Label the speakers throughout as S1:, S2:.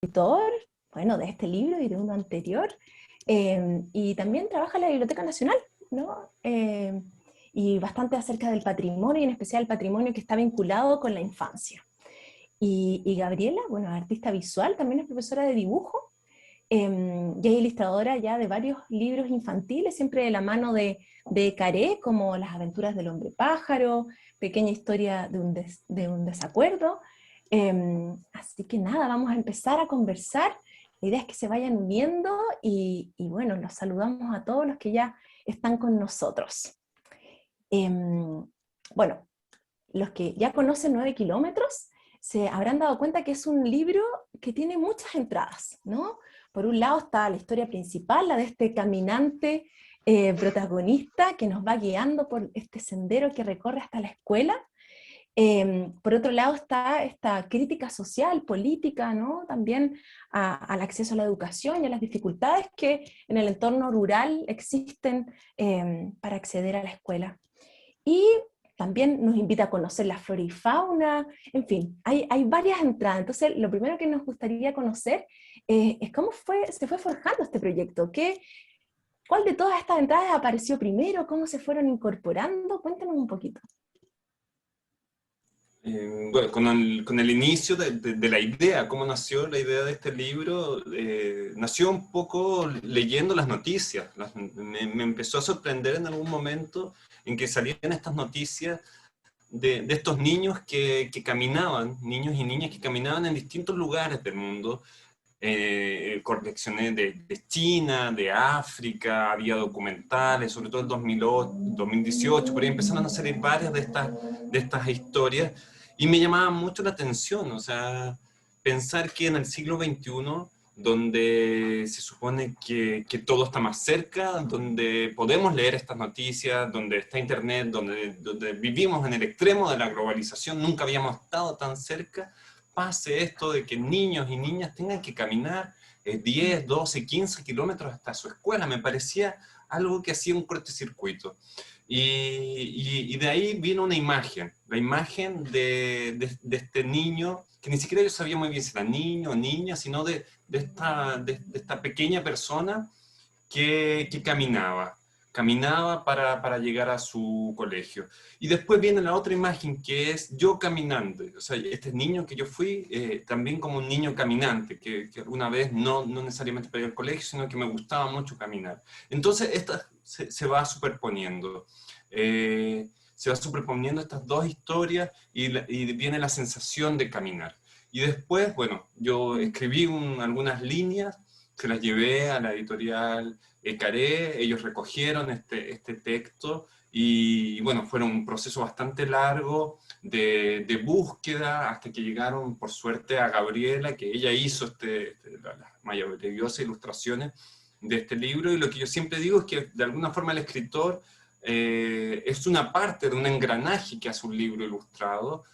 S1: editor, bueno, de este libro y de uno anterior, y también trabaja en la Biblioteca Nacional, ¿no? Y bastante acerca del patrimonio, y en especial el patrimonio que está vinculado con la infancia. Y Gabriela, bueno, artista visual, también es profesora de dibujo, y es ilustradora ya de varios libros infantiles, siempre de la mano de Caré, como Las aventuras del hombre pájaro, Pequeña historia de un desacuerdo. Así que nada, vamos a empezar a conversar. La idea es que se vayan uniendo y bueno, los saludamos a todos los que ya están con nosotros. Bueno, los que ya conocen 9 kilómetros se habrán dado cuenta que es un libro que tiene muchas entradas, ¿no? Por un lado está la historia principal, la de este caminante protagonista que nos va guiando por este sendero que recorre hasta la escuela. Por otro lado está esta crítica social, política, ¿no? También al acceso a la educación y a las dificultades que en el entorno rural existen para acceder a la escuela. Y también nos invita a conocer la flora y fauna, en fin, hay varias entradas. Entonces, lo primero que nos gustaría conocer es cómo se fue forjando este proyecto. ¿Cuál de todas estas entradas apareció primero? ¿Cómo se fueron incorporando? Cuéntanos un poquito.
S2: Bueno, con el inicio de la idea, cómo nació la idea de este libro, nació un poco leyendo las noticias. Me empezó a sorprender en algún momento en que salían estas noticias de estos niños que caminaban, niños y niñas que caminaban en distintos lugares del mundo. Coleccioné de China, de África, había documentales, sobre todo en 2008, 2018, por ahí empezaron a salir varias de estas historias, y me llamaba mucho la atención, o sea, pensar que en el siglo XXI, donde se supone que todo está más cerca, donde podemos leer estas noticias, donde está Internet, donde vivimos en el extremo de la globalización, nunca habíamos estado tan cerca, pase esto de que niños y niñas tengan que caminar 10, 12, 15 kilómetros hasta su escuela. Me parecía algo que hacía un cortocircuito. Y de ahí vino una imagen, la imagen de este niño, que ni siquiera yo sabía muy bien si era niño o niña, sino de esta pequeña persona que caminaba para llegar a su colegio. Y después viene la otra imagen, que es yo caminando. O sea, este niño que yo fui, también como un niño caminante, que alguna vez no necesariamente para ir al colegio, sino que me gustaba mucho caminar. Entonces, esta se va superponiendo. Se va superponiendo estas dos historias y viene la sensación de caminar. Y después, bueno, yo escribí algunas líneas, se las llevé a la editorial Caré, ellos recogieron este texto y bueno, fueron un proceso bastante largo de búsqueda hasta que llegaron, por suerte, a Gabriela, que ella hizo las maravillosas ilustraciones de este libro. Y lo que yo siempre digo es que de alguna forma el escritor es una parte de un engranaje que hace un libro ilustrado,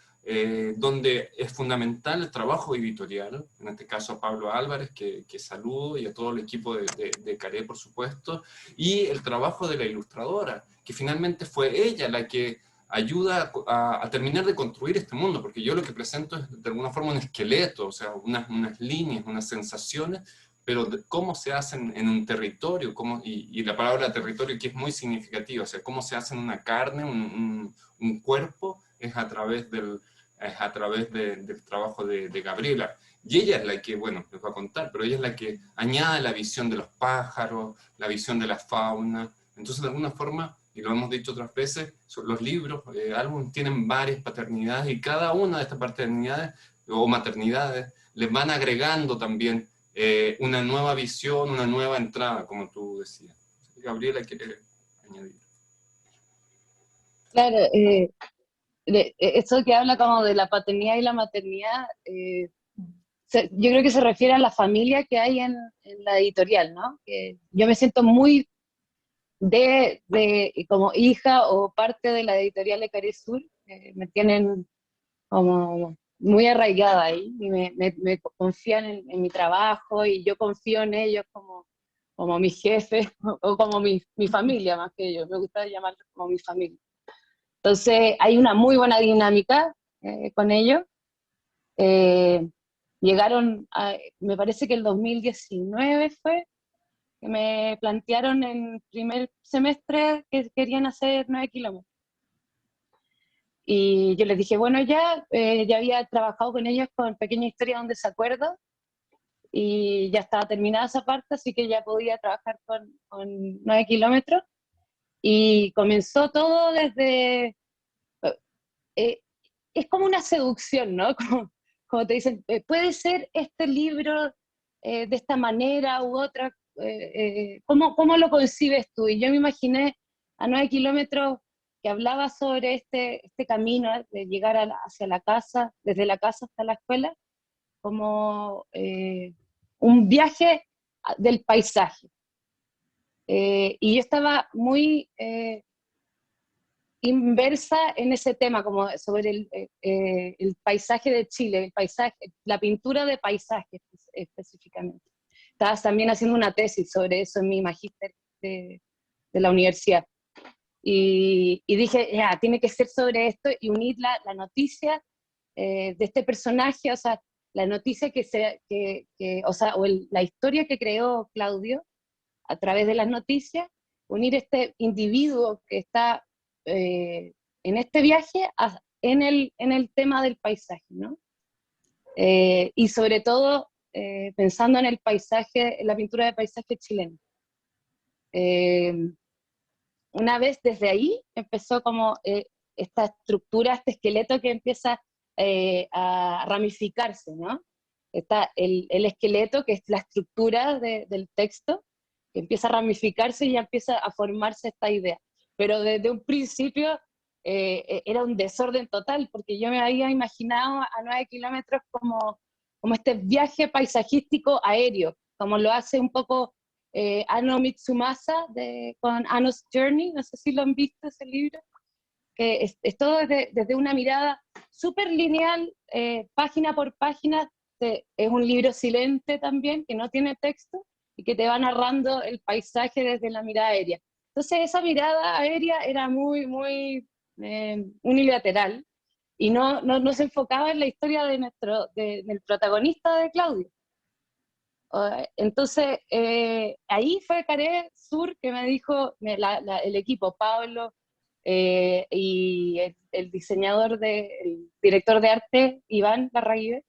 S2: donde es fundamental el trabajo editorial, en este caso a Pablo Álvarez, que saludo, y a todo el equipo de Caré, por supuesto, y el trabajo de la ilustradora, que finalmente fue ella la que ayuda a terminar de construir este mundo, porque yo lo que presento es de alguna forma un esqueleto, o sea, unas líneas, unas sensaciones, pero de cómo se hacen en un territorio, y la palabra territorio que es muy significativa, o sea, cómo se hace en una carne, un cuerpo, es a través del trabajo de Gabriela. Y ella es la que, bueno, les voy a contar, pero ella es la que añade la visión de los pájaros, la visión de la fauna. Entonces, de alguna forma, y lo hemos dicho otras veces, los libros, álbumes tienen varias paternidades, y cada una de estas paternidades o maternidades les van agregando también una nueva visión, una nueva entrada, como tú decías. Gabriela quiere añadir.
S3: Claro, eso que habla como de la paternidad y la maternidad, yo creo que se refiere a la familia que hay en la editorial, ¿no? Que yo me siento muy como hija o parte de la editorial de Caré Sur, me tienen como muy arraigada ahí, y me confían en mi trabajo, y yo confío en ellos como mis jefes, o como mi familia más que ellos, me gusta llamarlos como mi familia. Entonces hay una muy buena dinámica con ellos. llegaron, me parece que el 2019 fue, que me plantearon en primer semestre que querían hacer 9 kilómetros. Y yo les dije, bueno, ya había trabajado con ellos con Pequeña Historia de un Desacuerdo, y ya estaba terminada esa parte, así que ya podía trabajar con 9 kilómetros. Y comenzó todo desde... eh, es como una seducción, ¿no? Como te dicen, puede ser este libro de esta manera u otra, ¿cómo lo concibes tú? Y yo me imaginé a 9 kilómetros que hablaba sobre este camino de llegar hacia la casa, desde la casa hasta la escuela, como un viaje del paisaje. Y yo estaba muy inversa en ese tema, como sobre el paisaje de Chile, el paisaje, la pintura de paisaje específicamente. Estabas también haciendo una tesis sobre eso en mi magíster de la universidad. Y dije, ya, tiene que ser sobre esto y unir la noticia de este personaje, o sea, la noticia o sea, la historia que creó Claudio a través de las noticias, unir este individuo que está en este viaje en el tema del paisaje, ¿no? Y sobre todo pensando en el paisaje, en la pintura de paisaje chileno. Una vez desde ahí empezó como esta estructura, este esqueleto que empieza a ramificarse, ¿no? Está el esqueleto, que es la estructura del texto, que empieza a ramificarse y ya empieza a formarse esta idea. Pero desde un principio era un desorden total, porque yo me había imaginado a 9 kilómetros como este viaje paisajístico aéreo, como lo hace un poco Ano Mitsumasa con Ano's Journey, no sé si lo han visto ese libro, que es todo desde una mirada súper lineal, página por página. Es un libro silente también, que no tiene texto, y que te va narrando el paisaje desde la mirada aérea. Entonces esa mirada aérea era muy, muy unilateral, y no se enfocaba en la historia del protagonista de Claudio. Entonces, ahí fue Caré Sur que me dijo, el equipo, Pablo, y el diseñador, el director de arte, Iván Larraguibé,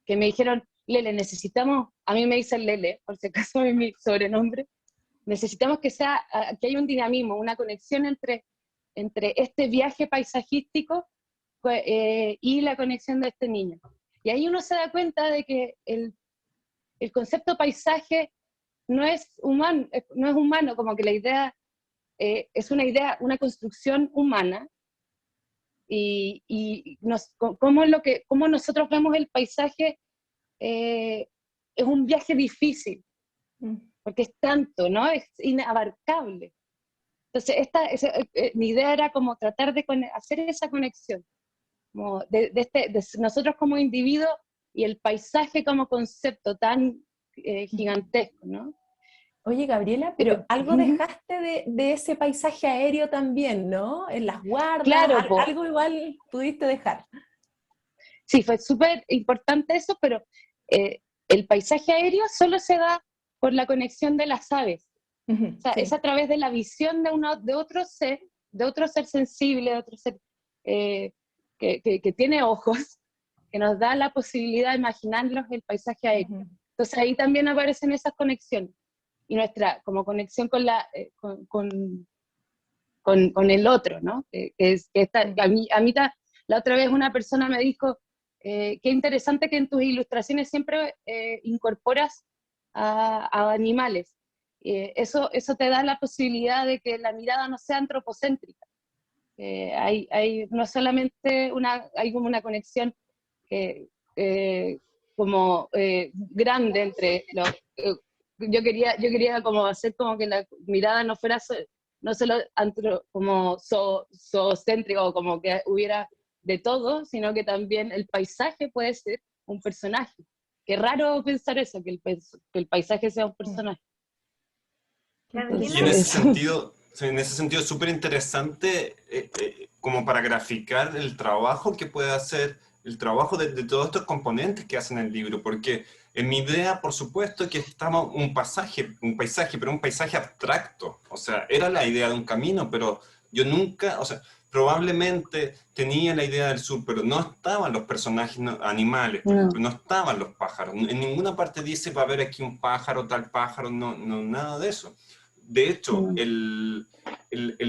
S3: que me dijeron, Lele, necesitamos, a mí me dicen Lele, por si acaso es mi sobrenombre, necesitamos que haya un dinamismo, una conexión entre este viaje paisajístico y la conexión de este niño. Y ahí uno se da cuenta de que el concepto paisaje no es humano, como que la idea es una idea, una construcción humana, y cómo nosotros vemos el paisaje es un viaje difícil, porque es tanto, ¿no? Es inabarcable. Entonces, mi idea era como tratar de hacer esa conexión, como de nosotros como individuos y el paisaje como concepto tan gigantesco, ¿no?
S1: Oye, Gabriela, pero algo dejaste de ese paisaje aéreo también, ¿no? En las guardas,
S3: claro,
S1: algo igual pudiste dejar.
S3: Sí, fue súper importante eso, pero el paisaje aéreo solo se da por la conexión de las aves. O sea, sí, es a través de la visión de otro ser sensible, de otro ser que tiene ojos, que nos da la posibilidad de imaginarnos el paisaje aéreo. Entonces ahí también aparecen esas conexiones. Y nuestra como conexión con el otro, ¿no? A mí la otra vez una persona me dijo, qué interesante que en tus ilustraciones siempre incorporas a animales. Eso te da la posibilidad de que la mirada no sea antropocéntrica. Hay no solamente hay como una conexión como grande entre yo quería como hacer como que la mirada no fuera no solo como zoocéntrico, como que hubiera de todo, sino que también el paisaje puede ser un personaje. Qué raro pensar eso, que el paisaje sea un personaje.
S2: Y en ese sentido es súper interesante como para graficar el trabajo que puede hacer el trabajo de todos estos componentes que hacen el libro, porque en mi idea, por supuesto, que estaba un paisaje, pero un paisaje abstracto. O sea, era la idea de un camino, pero yo nunca, o sea, probablemente tenía la idea del sur, pero no estaban los personajes animales, por
S3: No.
S2: ejemplo, no estaban los pájaros. En ninguna parte dice va a haber aquí un pájaro, tal pájaro, no, no, nada de eso. De hecho,
S3: Mm.
S2: el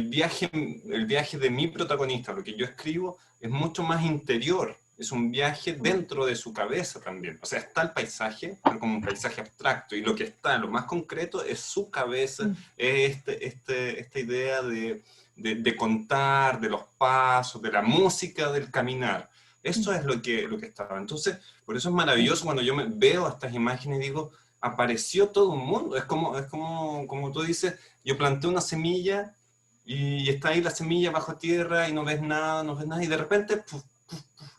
S2: viaje de mi protagonista, lo que yo escribo, es mucho más interior. Es un viaje dentro de su cabeza también. O sea, está el paisaje, pero como un paisaje abstracto. Y lo que está, lo más concreto, es su cabeza, es esta idea de contar, de los pasos, de la música del caminar. Eso es lo que estaba. Entonces, por eso es maravilloso cuando yo veo estas imágenes y digo, apareció todo un mundo. Como tú dices, yo planté una semilla y está ahí la semilla bajo tierra y no ves nada, no ves nada, y de repente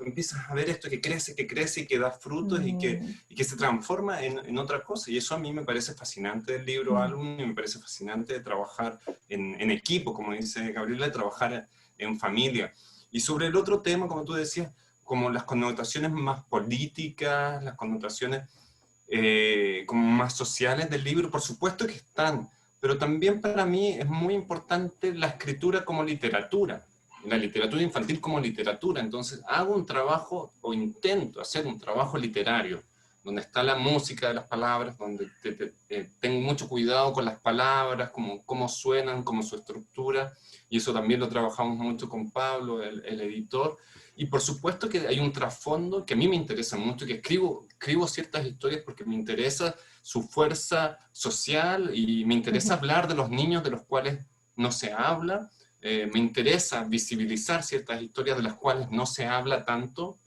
S2: empiezas a ver esto que crece y que da frutos y que se transforma en otra cosa. Y eso a mí me parece fascinante del libro Álbum, y me parece fascinante de trabajar en equipo, como dice Gabriela, de trabajar en familia. Y sobre el otro tema, como tú decías, como las connotaciones más políticas, las connotaciones como más sociales del libro, por supuesto que están, pero también para mí es muy importante la escritura como literatura, la literatura infantil como literatura. Entonces hago un trabajo, o intento hacer un trabajo literario, donde está la música de las palabras, donde tengo mucho cuidado con las palabras, cómo suenan, como su estructura, y eso también lo trabajamos mucho con Pablo, el editor. Y por supuesto que hay un trasfondo que a mí me interesa mucho, que escribo ciertas historias porque me interesa su fuerza social y me interesa hablar de los niños de los cuales no se habla, me interesa visibilizar ciertas historias de las cuales no se habla tanto,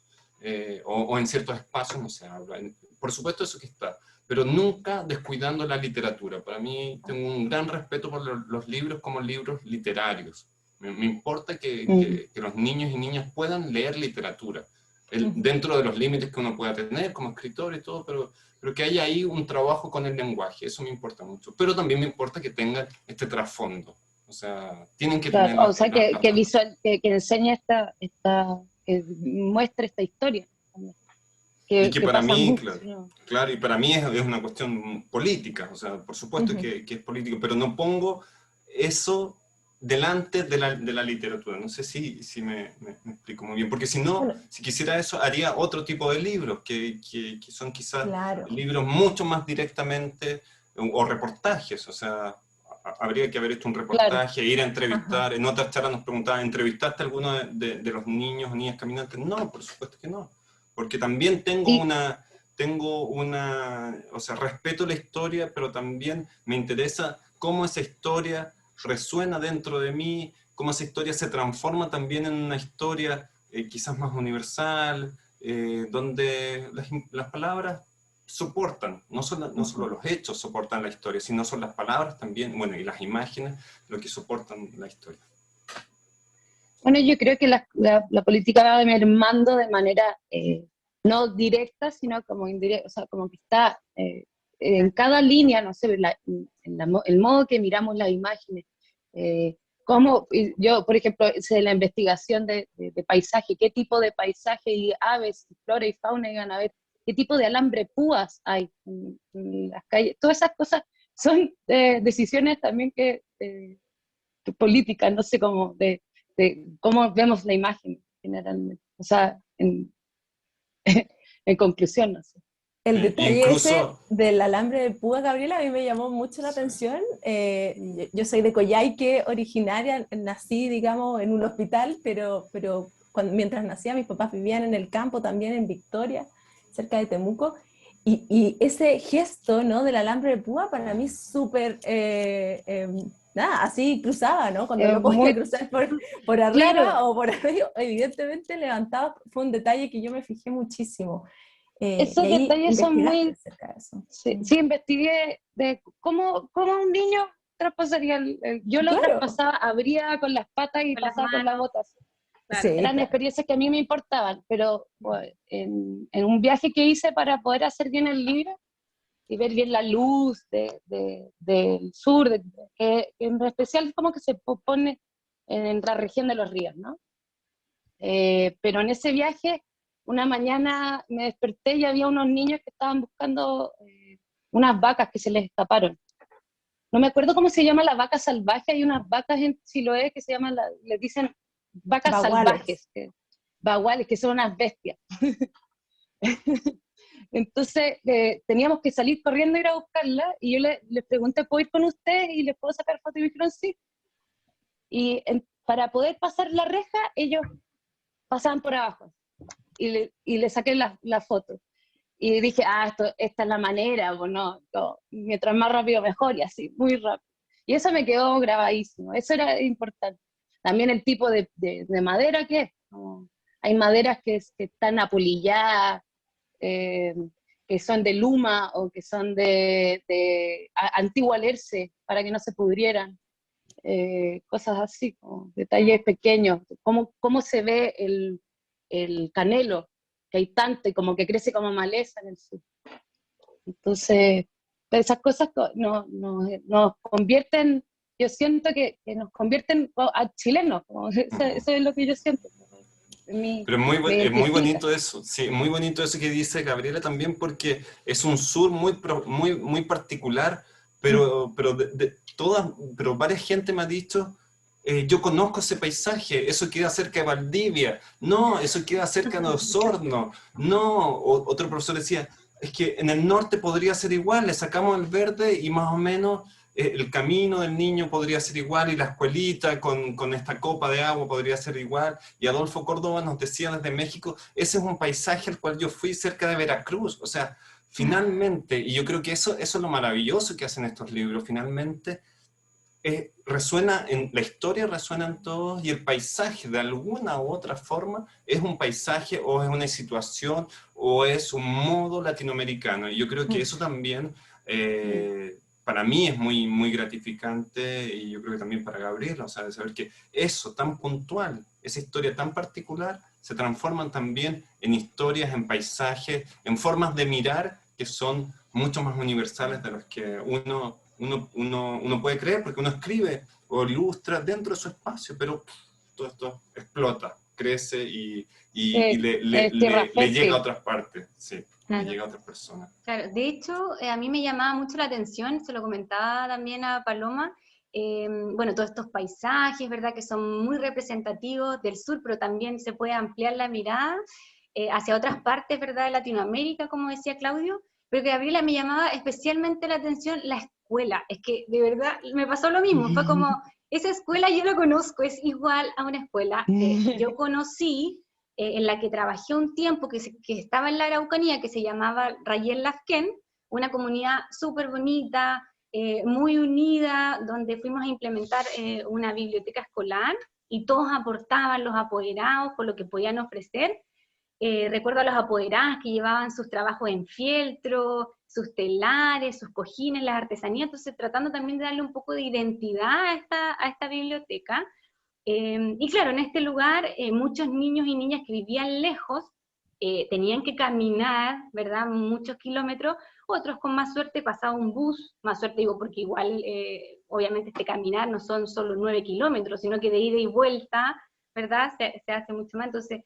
S2: o en ciertos espacios no se habla. Por supuesto eso que está, pero nunca descuidando la literatura. Para mí tengo un gran respeto por los libros como libros literarios. Me importa que los niños y niñas puedan leer literatura, dentro de los límites que uno pueda tener como escritor y todo, pero que haya ahí un trabajo con el lenguaje, eso me importa mucho. Pero también me importa que tengan este trasfondo, o sea, tienen que tener
S3: Claro, o sea, que
S2: la-
S3: visual, que enseñe que muestre esta historia, también,
S2: Y que
S3: que
S2: para
S3: pasa
S2: mí,
S3: mucho,
S2: claro,
S3: ¿no?
S2: claro, y para mí es una cuestión política, o sea, por supuesto que es político, pero no pongo eso delante de la literatura. No sé si me explico muy bien, porque si no,
S1: Bueno,
S2: si quisiera eso, haría otro tipo de libros, que son quizás
S1: claro.
S2: libros mucho más directamente, o reportajes, o sea, habría que haber hecho un
S3: Claro.
S2: reportaje, ir a
S1: Ajá.
S2: entrevistar. En otras charlas nos preguntaban, ¿entrevistaste a alguno de los niños o niñas caminantes? No, por supuesto que no, porque también
S3: Y
S2: o sea, respeto la historia, pero también me interesa cómo esa historia resuena dentro de mí, cómo esa historia se transforma también en una historia quizás más universal, donde las palabras soportan, no solo los hechos soportan la historia, sino son las palabras también, bueno, y las imágenes lo que soportan la historia.
S3: bueno, yo creo que la política va mermando de manera no directa, sino como indirecta, o sea, como que está en cada línea, no sé, el modo que miramos las imágenes. Yo, por ejemplo, hice la investigación de paisaje, qué tipo de paisaje y aves, flora y fauna iban a ver, qué tipo de alambre púas hay en las calles. Todas esas cosas son decisiones también que políticas, no sé cómo, de cómo vemos la imagen generalmente. O sea, en conclusión, no sé.
S1: El
S2: Sí,
S1: detalle ese
S2: incluso,
S1: del alambre de púa, Gabriela, a mí me llamó mucho la
S2: sí,
S1: atención. Yo soy de Coyhaique, originaria, nací, digamos, en un hospital, pero mientras nacía mis papás vivían en el campo, también en Victoria, cerca de Temuco, y ese gesto, ¿no?, del alambre de púa para mí es súper, nada, así cruzaba, ¿no? Cuando no podía
S3: Muy
S1: cruzar por arriba
S3: claro,
S1: o por arriba, evidentemente levantaba, fue un detalle que yo me fijé muchísimo. Y
S3: esos
S1: ahí
S3: detalles son
S1: investigaste
S3: muy,
S1: acerca de eso.
S3: sí, sí, investigué de cómo un niño traspasaría, yo lo
S1: Claro,
S3: traspasaba, abría con las patas y
S4: Con las
S3: pasaba con las
S4: manos,
S3: botas.
S4: claro.
S1: sí,
S3: Eran
S1: claro.
S3: experiencias que a mí me importaban, pero pues, en un viaje que hice para poder hacer bien el libro, y ver bien la luz del sur, que en especial como que se pone en la región de los ríos, ¿no? Pero en ese viaje una mañana me desperté y había unos niños que estaban buscando unas vacas que se les escaparon. No me acuerdo cómo se llama la vaca salvaje, hay unas vacas en Chiloé que se llaman, les dicen vacas
S1: Baguales.
S3: salvajes, baguales, que son unas bestias. Entonces teníamos que salir corriendo a ir a buscarla, y yo les pregunté, ¿puedo ir con ustedes y les puedo sacar fotos? Y me dijeron sí. Y para poder pasar la reja, ellos pasaban por abajo, y le saqué la foto. Y dije, esta es la manera, pues no, mientras más rápido mejor, y así, muy rápido. Y eso me quedó grabadísimo, eso era importante. También el tipo de madera que es, como, hay maderas que están apolilladas, que son de luma, o que son de antiguo alerce, para que no se pudrieran, cosas así, como detalles pequeños, cómo se ve el canelo, que hay tanto, y como que crece como maleza en el sur. Entonces, esas cosas nos convierten, yo siento que nos convierten a chilenos, eso es lo que yo siento.
S2: Pero
S3: Me
S2: es muy
S3: identifica.
S2: bonito eso, sí, muy bonito eso que dice Gabriela también, porque es un sur muy particular, pero varias gente me ha dicho, yo conozco ese paisaje, eso queda cerca de Valdivia, no, eso queda cerca de Osorno, no, otro profesor decía, es que en el norte podría ser igual, le sacamos el verde y más o menos el camino del niño podría ser igual, y la escuelita con esta copa de agua podría ser igual. Y Adolfo Córdoba nos decía desde México, ese es un paisaje al cual yo fui cerca de Veracruz. O sea, finalmente, y yo creo que eso es lo maravilloso que hacen estos libros, finalmente resuena en la historia, resuena en todos, y el paisaje de alguna u otra forma es un paisaje, o es una situación, o es un modo latinoamericano. Y yo creo que eso también para mí es muy gratificante, y yo creo que también para Gabriela, o sea, de saber que eso tan puntual, esa historia tan particular, se transforman también en historias, en paisajes, en formas de mirar que son mucho más universales de los que uno puede creer, porque uno escribe o ilustra dentro de su espacio, pero todo esto explota, crece y
S3: Sí, es tierra
S2: le llega a
S3: fértil.
S2: otras partes, sí, le
S4: Claro.
S2: llega a otras personas.
S4: Claro, de hecho, a mí me llamaba mucho la atención, se lo comentaba también a Paloma, bueno, todos estos paisajes, ¿verdad?, que son muy representativos del sur, pero también se puede ampliar la mirada hacia otras partes, ¿verdad?, de Latinoamérica, como decía Claudio, pero que Gabriela me llamaba especialmente la atención la escuela. Es que de verdad me pasó lo mismo, fue como, esa escuela yo la conozco, es igual a una escuela que yo conocí, en la que trabajé un tiempo, que estaba en la Araucanía, que se llamaba Rayén Lafken, una comunidad súper bonita, muy unida, donde fuimos a implementar una biblioteca escolar, y todos aportaban, los apoderados, con lo que podían ofrecer. Recuerdo a los apoderados que llevaban sus trabajos en fieltro, sus telares, sus cojines, las artesanías, entonces tratando también de darle un poco de identidad a esta biblioteca. Y claro, en este lugar muchos niños y niñas que vivían lejos tenían que caminar, ¿verdad?, muchos kilómetros, otros con más suerte pasaba un bus, más suerte digo porque igual obviamente este caminar no son solo 9 kilómetros, sino que de ida y vuelta, ¿verdad?, se hace mucho más, entonces,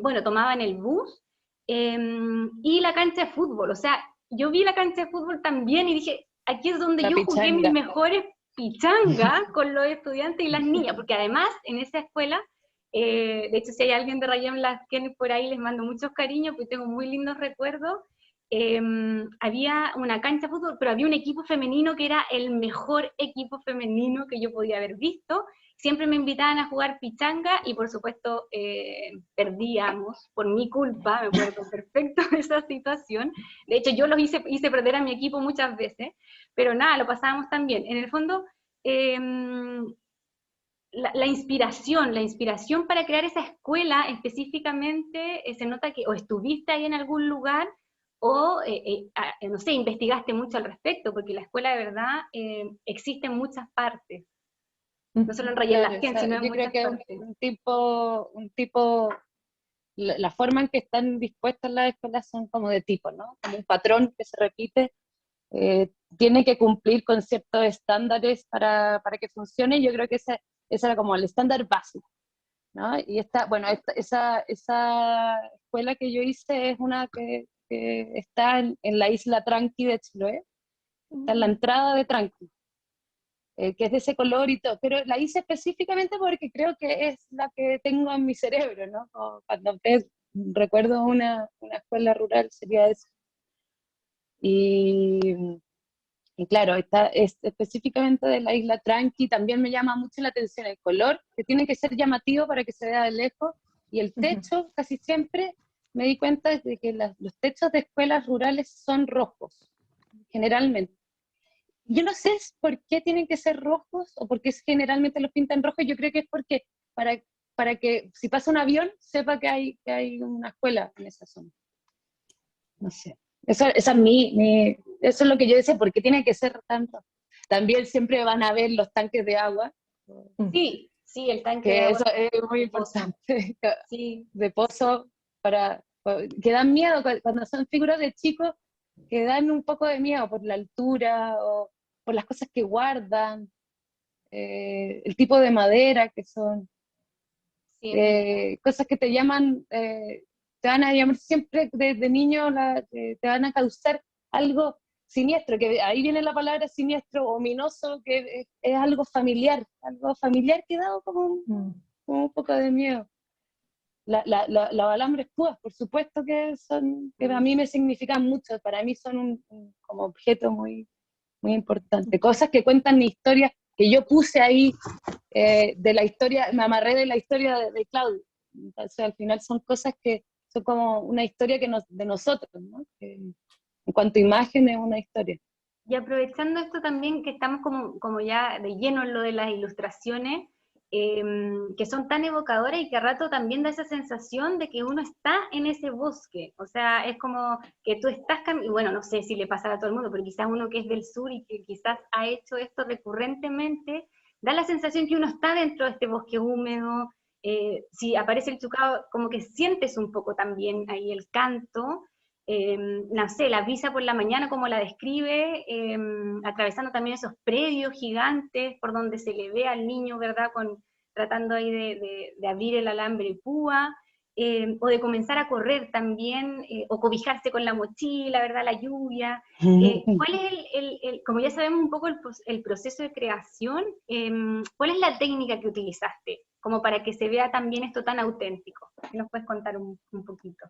S4: bueno, tomaban el bus y la cancha de fútbol, o sea, yo vi la cancha de fútbol también y dije, aquí es donde
S3: La
S4: yo jugué mis
S3: pichanga.
S4: mejores pichanga con los estudiantes y las niñas, porque además en esa escuela, de hecho si hay alguien de Rayón Lasquén por ahí, les mando muchos cariños, porque tengo muy lindos recuerdos, había una cancha de fútbol, pero había un equipo femenino que era el mejor equipo femenino que yo podía haber visto, siempre me invitaban a jugar pichanga, y por supuesto perdíamos, por mi culpa, me acuerdo perfecto de esa situación, de hecho yo los hice perder a mi equipo muchas veces, pero nada, lo pasábamos tan bien. En el fondo, la inspiración para crear esa escuela específicamente, se nota que o estuviste ahí en algún lugar, o, no sé, investigaste mucho al respecto, porque la escuela de verdad existe en muchas partes, no solo en Rayén
S3: Claro, o
S4: Lasquén,
S3: sea,
S4: sino en
S3: yo creo
S4: muchas
S3: que
S4: partes.
S3: un tipo, la forma en que están dispuestas las escuelas son como de tipo, ¿no? Como un patrón que se repite, tiene que cumplir con ciertos estándares para que funcione, y yo creo que ese era como el estándar básico. ¿no? Y bueno, esa escuela que yo hice es una que está en la isla Tranqui de Chiloé, está en la entrada de Tranqui, que es de ese color y todo, pero la hice específicamente porque creo que es la que tengo en mi cerebro, ¿no? Cuando recuerdo una escuela rural sería eso. Y, y claro, es específicamente de la isla Tranqui, también me llama mucho la atención el color, que tiene que ser llamativo para que se vea de lejos, y el techo, casi siempre me di cuenta de que los techos de escuelas rurales son rojos, generalmente. Yo no sé por qué tienen que ser rojos, o por qué generalmente los pintan rojos. Yo creo que es porque para que si pasa un avión, sepa que hay una escuela en esa zona. No sé. Esa es eso es lo que yo decía, ¿por qué tiene que ser tanto? También siempre van a ver los tanques de agua.
S4: Sí, sí, el tanque de
S3: Que
S4: agua
S3: eso es muy
S4: de pozo.
S3: importante.
S4: Sí,
S3: De pozo, que dan miedo cuando son figuras de chicos, que dan un poco de miedo por la altura o por las cosas que guardan, el tipo de madera que son,
S4: sí, es verdad.
S3: cosas que te van a llamar siempre desde niño, te van a causar algo siniestro, que ahí viene la palabra siniestro, ominoso, que es algo familiar que da como un poco de miedo. Los alambres púas, por supuesto que a mí me significan mucho, para mí son como objeto muy, muy importante. Cosas que cuentan mi historia, que yo puse ahí de la historia, me amarré de la historia de Claudio. Entonces al final son cosas que son como una historia de nosotros, ¿no? Que, en cuanto a imagen es una historia.
S4: Y aprovechando esto también que estamos como ya de lleno en lo de las ilustraciones, que son tan evocadoras y que a rato también da esa sensación de que uno está en ese bosque, o sea, es como que tú estás, bueno, no sé si le pasa a todo el mundo, pero quizás uno que es del sur y que quizás ha hecho esto recurrentemente, da la sensación que uno está dentro de este bosque húmedo, si aparece el chucao, como que sientes un poco también ahí el canto, no sé, la brisa por la mañana como la describe, atravesando también esos predios gigantes por donde se le ve al niño, ¿verdad? Tratando ahí de abrir el alambre púa, o de comenzar a correr también, o cobijarse con la mochila, ¿verdad? La lluvia. ¿Cuál es como ya sabemos un poco el proceso de creación, cuál es la técnica que utilizaste como para que se vea también esto tan auténtico? ¿Qué nos puedes contar un poquito?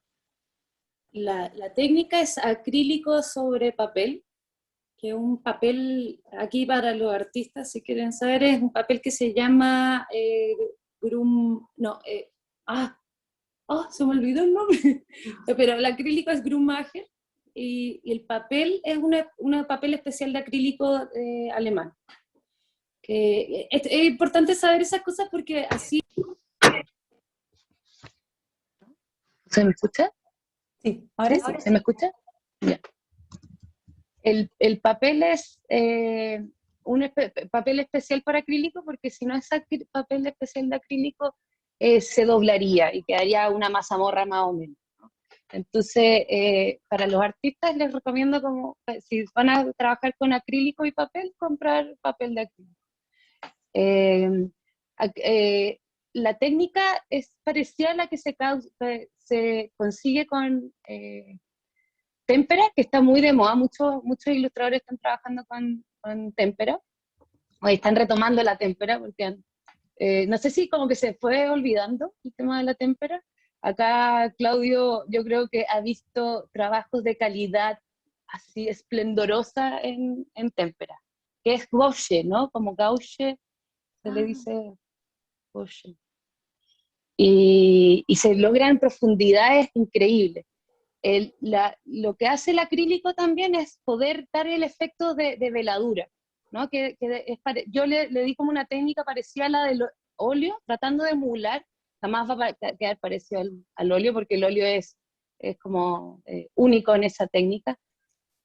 S5: La técnica es acrílico sobre papel, que es un papel, aquí para los artistas, si quieren saber, es un papel que se llama se me olvidó el nombre, pero el acrílico es Grummacher, y el papel es un papel especial de acrílico alemán. Es importante saber esas cosas porque así...
S3: ¿Se me escucha?
S1: Sí, ahora
S3: ¿Sí?
S1: sí.
S3: ¿Se me escucha? Ya. El papel es papel especial para acrílico, porque si no es papel especial de acrílico, se doblaría y quedaría una mazamorra más o menos, ¿no? Entonces, para los artistas les recomiendo, si van a trabajar con acrílico y papel, comprar papel de acrílico. La técnica es parecida a la que se consigue con témpera, que está muy de moda. Muchos ilustradores están trabajando con témpera, o están retomando la témpera, porque no sé si como que se fue olvidando el tema de la témpera. Acá Claudio, yo creo que ha visto trabajos de calidad así esplendorosa en témpera, que es gouache, ¿no? Como gouache, se le dice gouache. Y se logran profundidades increíbles. Lo que hace el acrílico también es poder dar el efecto de veladura, ¿no? Yo le di como una técnica parecida a la del óleo, tratando de emular. Jamás va a quedar parecido al óleo, porque el óleo es como único en esa técnica.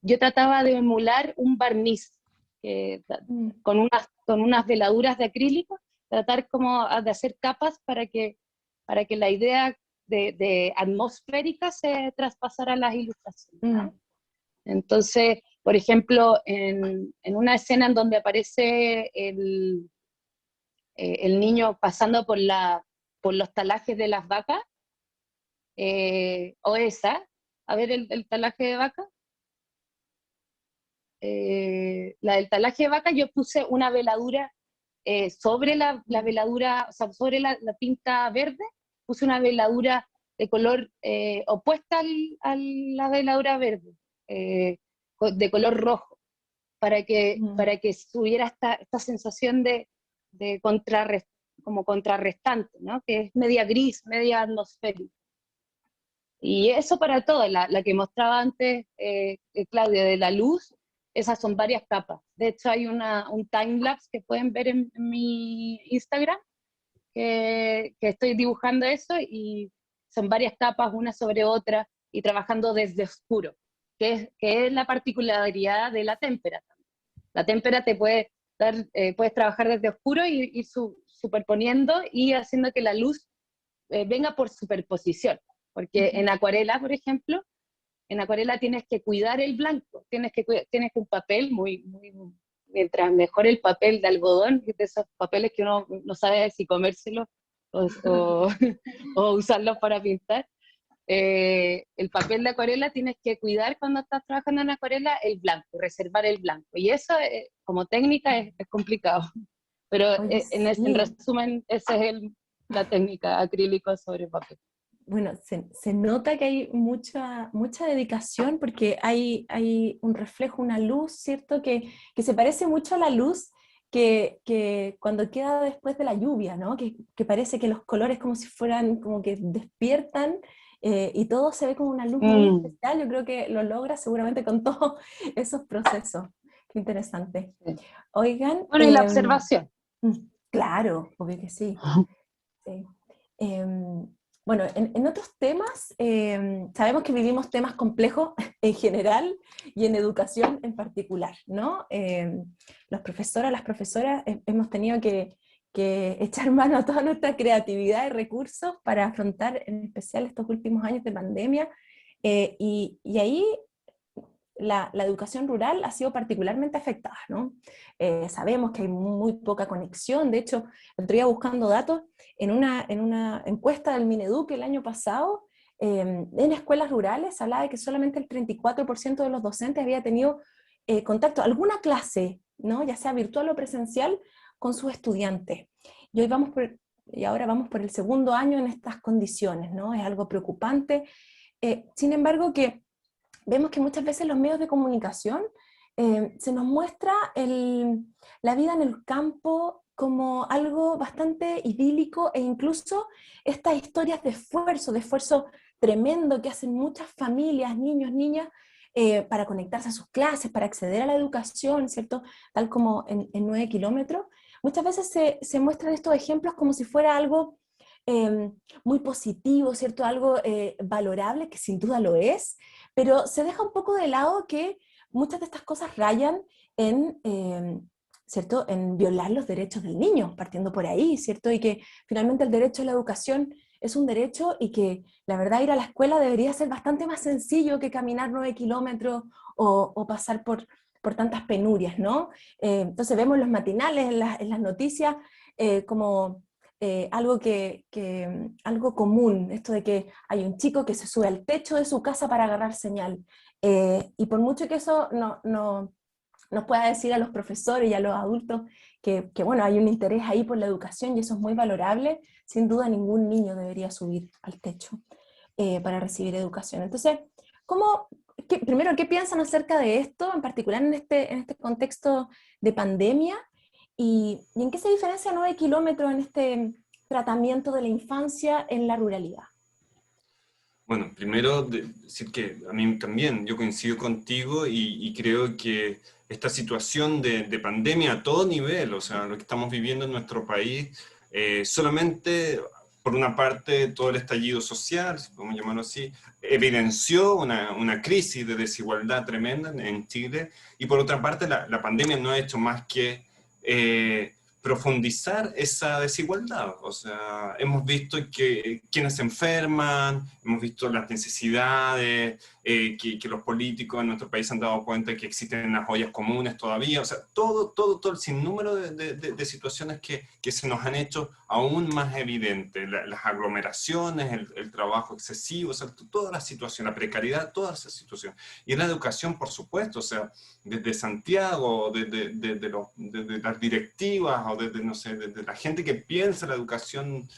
S3: Yo trataba de emular un barniz con unas veladuras de acrílico, tratar como de hacer capas para que la idea de atmosférica se traspasara a las ilustraciones, ¿no? Entonces, por ejemplo, en una escena en donde aparece el niño pasando por la por los talajes de las vacas, o esa, a ver el talaje de vaca. La del talaje de vaca, yo puse una veladura sobre la veladura, o sea, sobre la pinta verde, puse una veladura de color opuesta a la veladura verde, de color rojo, para que hubiera esta sensación de como contrarrestante, ¿no? Que es media gris, media atmosférica. Y eso para todo, la que mostraba antes Claudia, de la luz, esas son varias capas. De hecho, hay un timelapse que pueden ver en mi Instagram, que estoy dibujando eso, y son varias capas, una sobre otra, y trabajando desde oscuro, que es la particularidad de la témpera. La témpera te puede dar, puedes trabajar desde oscuro y ir superponiendo y haciendo que la luz venga por superposición. Porque en acuarela, por ejemplo, en acuarela tienes que cuidar el blanco, tienes que un papel mientras mejor el papel de algodón, de esos papeles que uno no sabe si comérselos o usarlos para pintar. El papel de acuarela tienes que cuidar cuando estás trabajando en acuarela el blanco, reservar el blanco. Y eso como técnica es complicado. Pero
S1: Oye,
S3: en
S1: sí.
S3: resumen, esa es la técnica acrílico sobre papel.
S1: Bueno, se nota que hay mucha dedicación porque hay un reflejo, una luz, ¿cierto? Que se parece mucho a la luz que cuando queda después de la lluvia, ¿no? Que parece que los colores como si fueran, como que despiertan y todo se ve como una luz muy especial. Yo creo que lo logra seguramente con todos esos procesos. Qué interesante.
S3: Sí.
S1: Oigan.
S3: Bueno, y la observación.
S1: Claro, obvio que sí. Sí. Bueno, en otros temas, sabemos que vivimos temas complejos en general y en educación en particular, ¿no? Los profesores, las profesoras, hemos tenido que echar mano a toda nuestra creatividad y recursos para afrontar en especial estos últimos años de pandemia, y ahí la educación rural ha sido particularmente afectada, ¿no? Sabemos que hay muy poca conexión. De hecho, el otro día buscando datos, en una encuesta del Mineduc el año pasado, en escuelas rurales se hablaba de que solamente el 34% de los docentes había tenido contacto, alguna clase, ¿no? Ya sea virtual o presencial, con sus estudiantes. Y ahora vamos por el segundo año en estas condiciones, ¿no? Es algo preocupante. Sin embargo, vemos que muchas veces los medios de comunicación se nos muestra la vida en el campo como algo bastante idílico, e incluso estas historias de esfuerzo tremendo que hacen muchas familias, niños, niñas, para conectarse a sus clases, para acceder a la educación, ¿cierto? Tal como en 9 kilómetros. Muchas veces se muestran estos ejemplos como si fuera algo muy positivo, ¿cierto? Algo valorable, que sin duda lo es, pero se deja un poco de lado que muchas de estas cosas rayan ¿cierto? En violar los derechos del niño, partiendo por ahí, ¿cierto? Y que finalmente el derecho a la educación es un derecho, y que la verdad ir a la escuela debería ser bastante más sencillo que caminar 9 kilómetros o pasar por tantas penurias, ¿no? Entonces vemos los matinales, en las noticias, como algo algo común, esto de que hay un chico que se sube al techo de su casa para agarrar señal. Y por mucho que eso nos pueda decir a los profesores y a los adultos que bueno, hay un interés ahí por la educación y eso es muy valorable, sin duda ningún niño debería subir al techo para recibir educación. Entonces, primero, ¿qué piensan acerca de esto, en particular en este contexto de pandemia? ¿Y en qué se diferencia 9 kilómetros en este tratamiento de la infancia en la ruralidad?
S2: Bueno, primero decir que a mí también, yo coincido contigo y creo que esta situación de pandemia a todo nivel, o sea, lo que estamos viviendo en nuestro país, solamente, por una parte, todo el estallido social, si podemos llamarlo así, evidenció una crisis de desigualdad tremenda en Chile, y por otra parte, la pandemia no ha hecho más que profundizar esa desigualdad. O sea, hemos visto que quienes se enferman, hemos visto las necesidades, que los políticos en nuestro país han dado cuenta de que existen las ollas comunes todavía. O sea, todo el sinnúmero de situaciones que se nos han hecho aún más evidentes. Las aglomeraciones, el trabajo excesivo, o sea, toda la situación, la precariedad, toda esa situación. Y en la educación, por supuesto, o sea, desde Santiago, desde las directivas, o desde, no sé, desde la gente que piensa la educación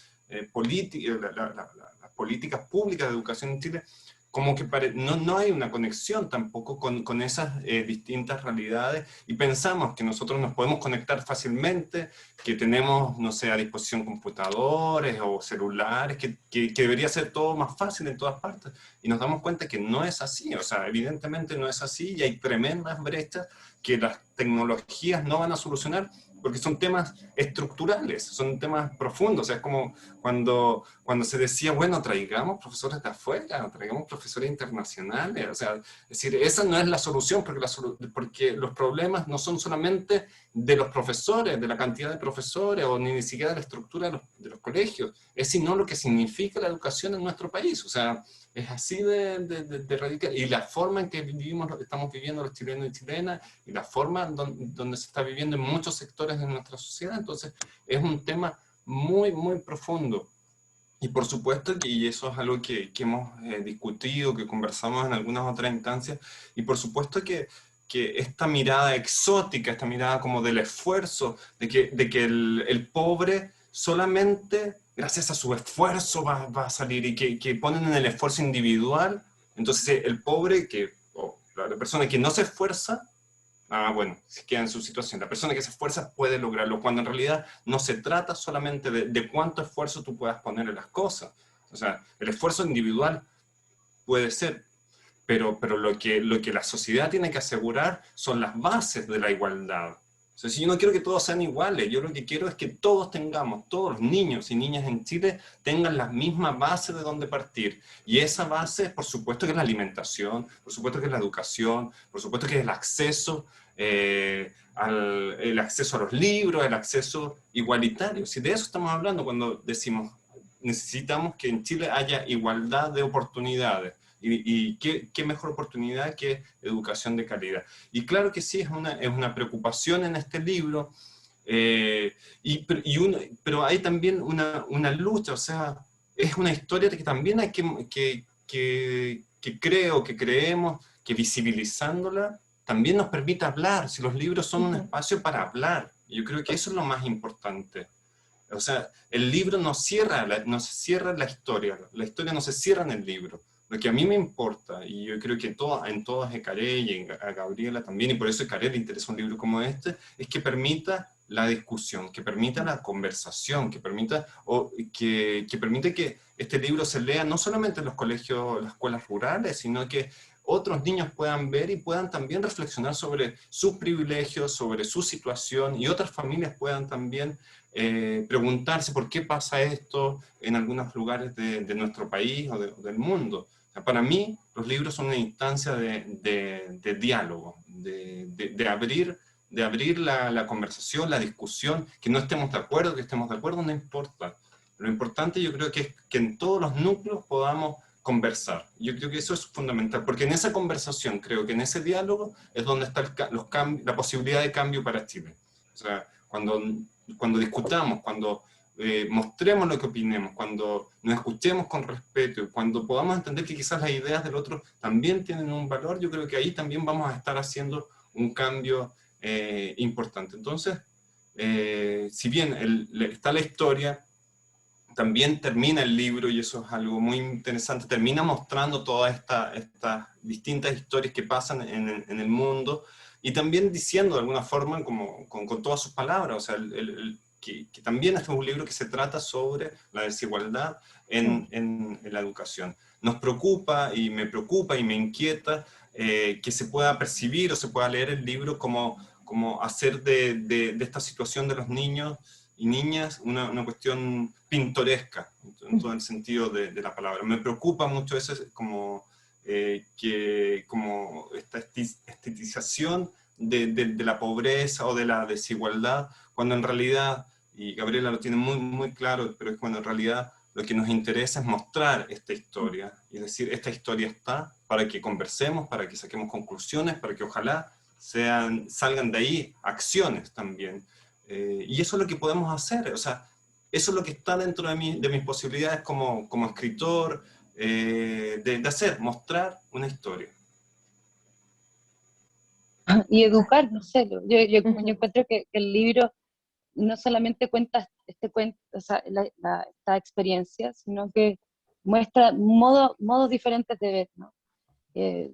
S2: política, las políticas públicas de educación en Chile, como que no hay una conexión tampoco con esas distintas realidades, y pensamos que nosotros nos podemos conectar fácilmente, que tenemos, no sé, a disposición computadores o celulares, que debería ser todo más fácil en todas partes, y nos damos cuenta que no es así. O sea, evidentemente no es así, y hay tremendas brechas que las tecnologías no van a solucionar, porque son temas estructurales, son temas profundos. O sea, es como cuando se decía, bueno, traigamos profesores de afuera, traigamos profesores internacionales. O sea, es decir, esa no es la solución, porque los problemas no son solamente de los profesores, de la cantidad de profesores, o ni siquiera de la estructura de los colegios, es sino lo que significa la educación en nuestro país. O sea, es así de radical. Y la forma en que estamos viviendo los chilenos y chilenas, y la forma donde se está viviendo en muchos sectores de nuestra sociedad. Entonces, es un tema muy, muy profundo. Y por supuesto y eso es algo que hemos discutido, que conversamos en algunas otras instancias, y por supuesto que esta mirada exótica, esta mirada como del esfuerzo, de que el pobre solamente gracias a su esfuerzo va a salir, y que ponen en el esfuerzo individual. Entonces el pobre, o la persona que no se esfuerza, bueno, se queda en su situación. La persona que se esfuerza puede lograrlo, cuando en realidad no se trata solamente de cuánto esfuerzo tú puedas poner en las cosas. O sea, el esfuerzo individual puede ser, pero lo que la sociedad tiene que asegurar son las bases de la igualdad. O sea, si yo no quiero que todos sean iguales, yo lo que quiero es que todos los niños y niñas en Chile tengan la misma base de donde partir. Y esa base, por supuesto que es la alimentación, por supuesto que es la educación, por supuesto que es el acceso, el acceso a los libros, el acceso igualitario. Si de eso estamos hablando cuando decimos necesitamos que en Chile haya igualdad de oportunidades. Y qué mejor oportunidad que educación de calidad. Y claro que sí, es una preocupación en este libro, pero hay también una lucha. O sea, es una historia que también hay que creemos que visibilizándola también nos permite hablar. Si los libros son un espacio para hablar, yo creo que eso es lo más importante. O sea, el libro no se cierra la historia no se cierra en el libro. Lo que a mí me importa, y yo creo que en todas Ecaré y a Gabriela también, y por eso a Ecaré le interesa un libro como este, es que permita la discusión, que permita la conversación, que permita que este libro se lea no solamente en los colegios, las escuelas rurales, sino que otros niños puedan ver y puedan también reflexionar sobre sus privilegios, sobre su situación, y otras familias puedan también preguntarse por qué pasa esto en algunos lugares de nuestro país o del mundo. O sea, para mí, los libros son una instancia de diálogo, de abrir la conversación, la discusión, que no estemos de acuerdo, que estemos de acuerdo, no importa. Lo importante yo creo que es que en todos los núcleos podamos conversar. Yo creo que eso es fundamental, porque en esa conversación, creo que en ese diálogo es donde está la posibilidad de cambio para Chile. O sea, cuando discutamos, cuando mostremos lo que opinemos, cuando nos escuchemos con respeto, cuando podamos entender que quizás las ideas del otro también tienen un valor, yo creo que ahí también vamos a estar haciendo un cambio importante. Entonces, si bien está la historia, también termina el libro, y eso es algo muy interesante, termina mostrando todas estas distintas historias que pasan en el mundo, y también diciendo de alguna forma, como con todas sus palabras, o sea, que también este es un libro que se trata sobre la desigualdad en la educación. Nos preocupa, y me inquieta que se pueda percibir o se pueda leer el libro como hacer de esta situación de los niños y niñas una cuestión pintoresca, en todo el sentido de la palabra. Me preocupa mucho eso, como esta estetización de la pobreza o de la desigualdad, cuando en realidad, y Gabriela lo tiene muy, muy claro, pero es cuando en realidad lo que nos interesa es mostrar esta historia, y decir, esta historia está para que conversemos, para que saquemos conclusiones, para que ojalá salgan de ahí acciones también. Y eso es lo que podemos hacer, o sea, eso es lo que está dentro de mis posibilidades como escritor, de hacer, mostrar una historia.
S3: Y educar, no sé, yo
S1: Ujú.
S3: encuentro que el libro no solamente cuenta este cuento, o sea, esta experiencia, sino que muestra modos diferentes de ver, ¿no?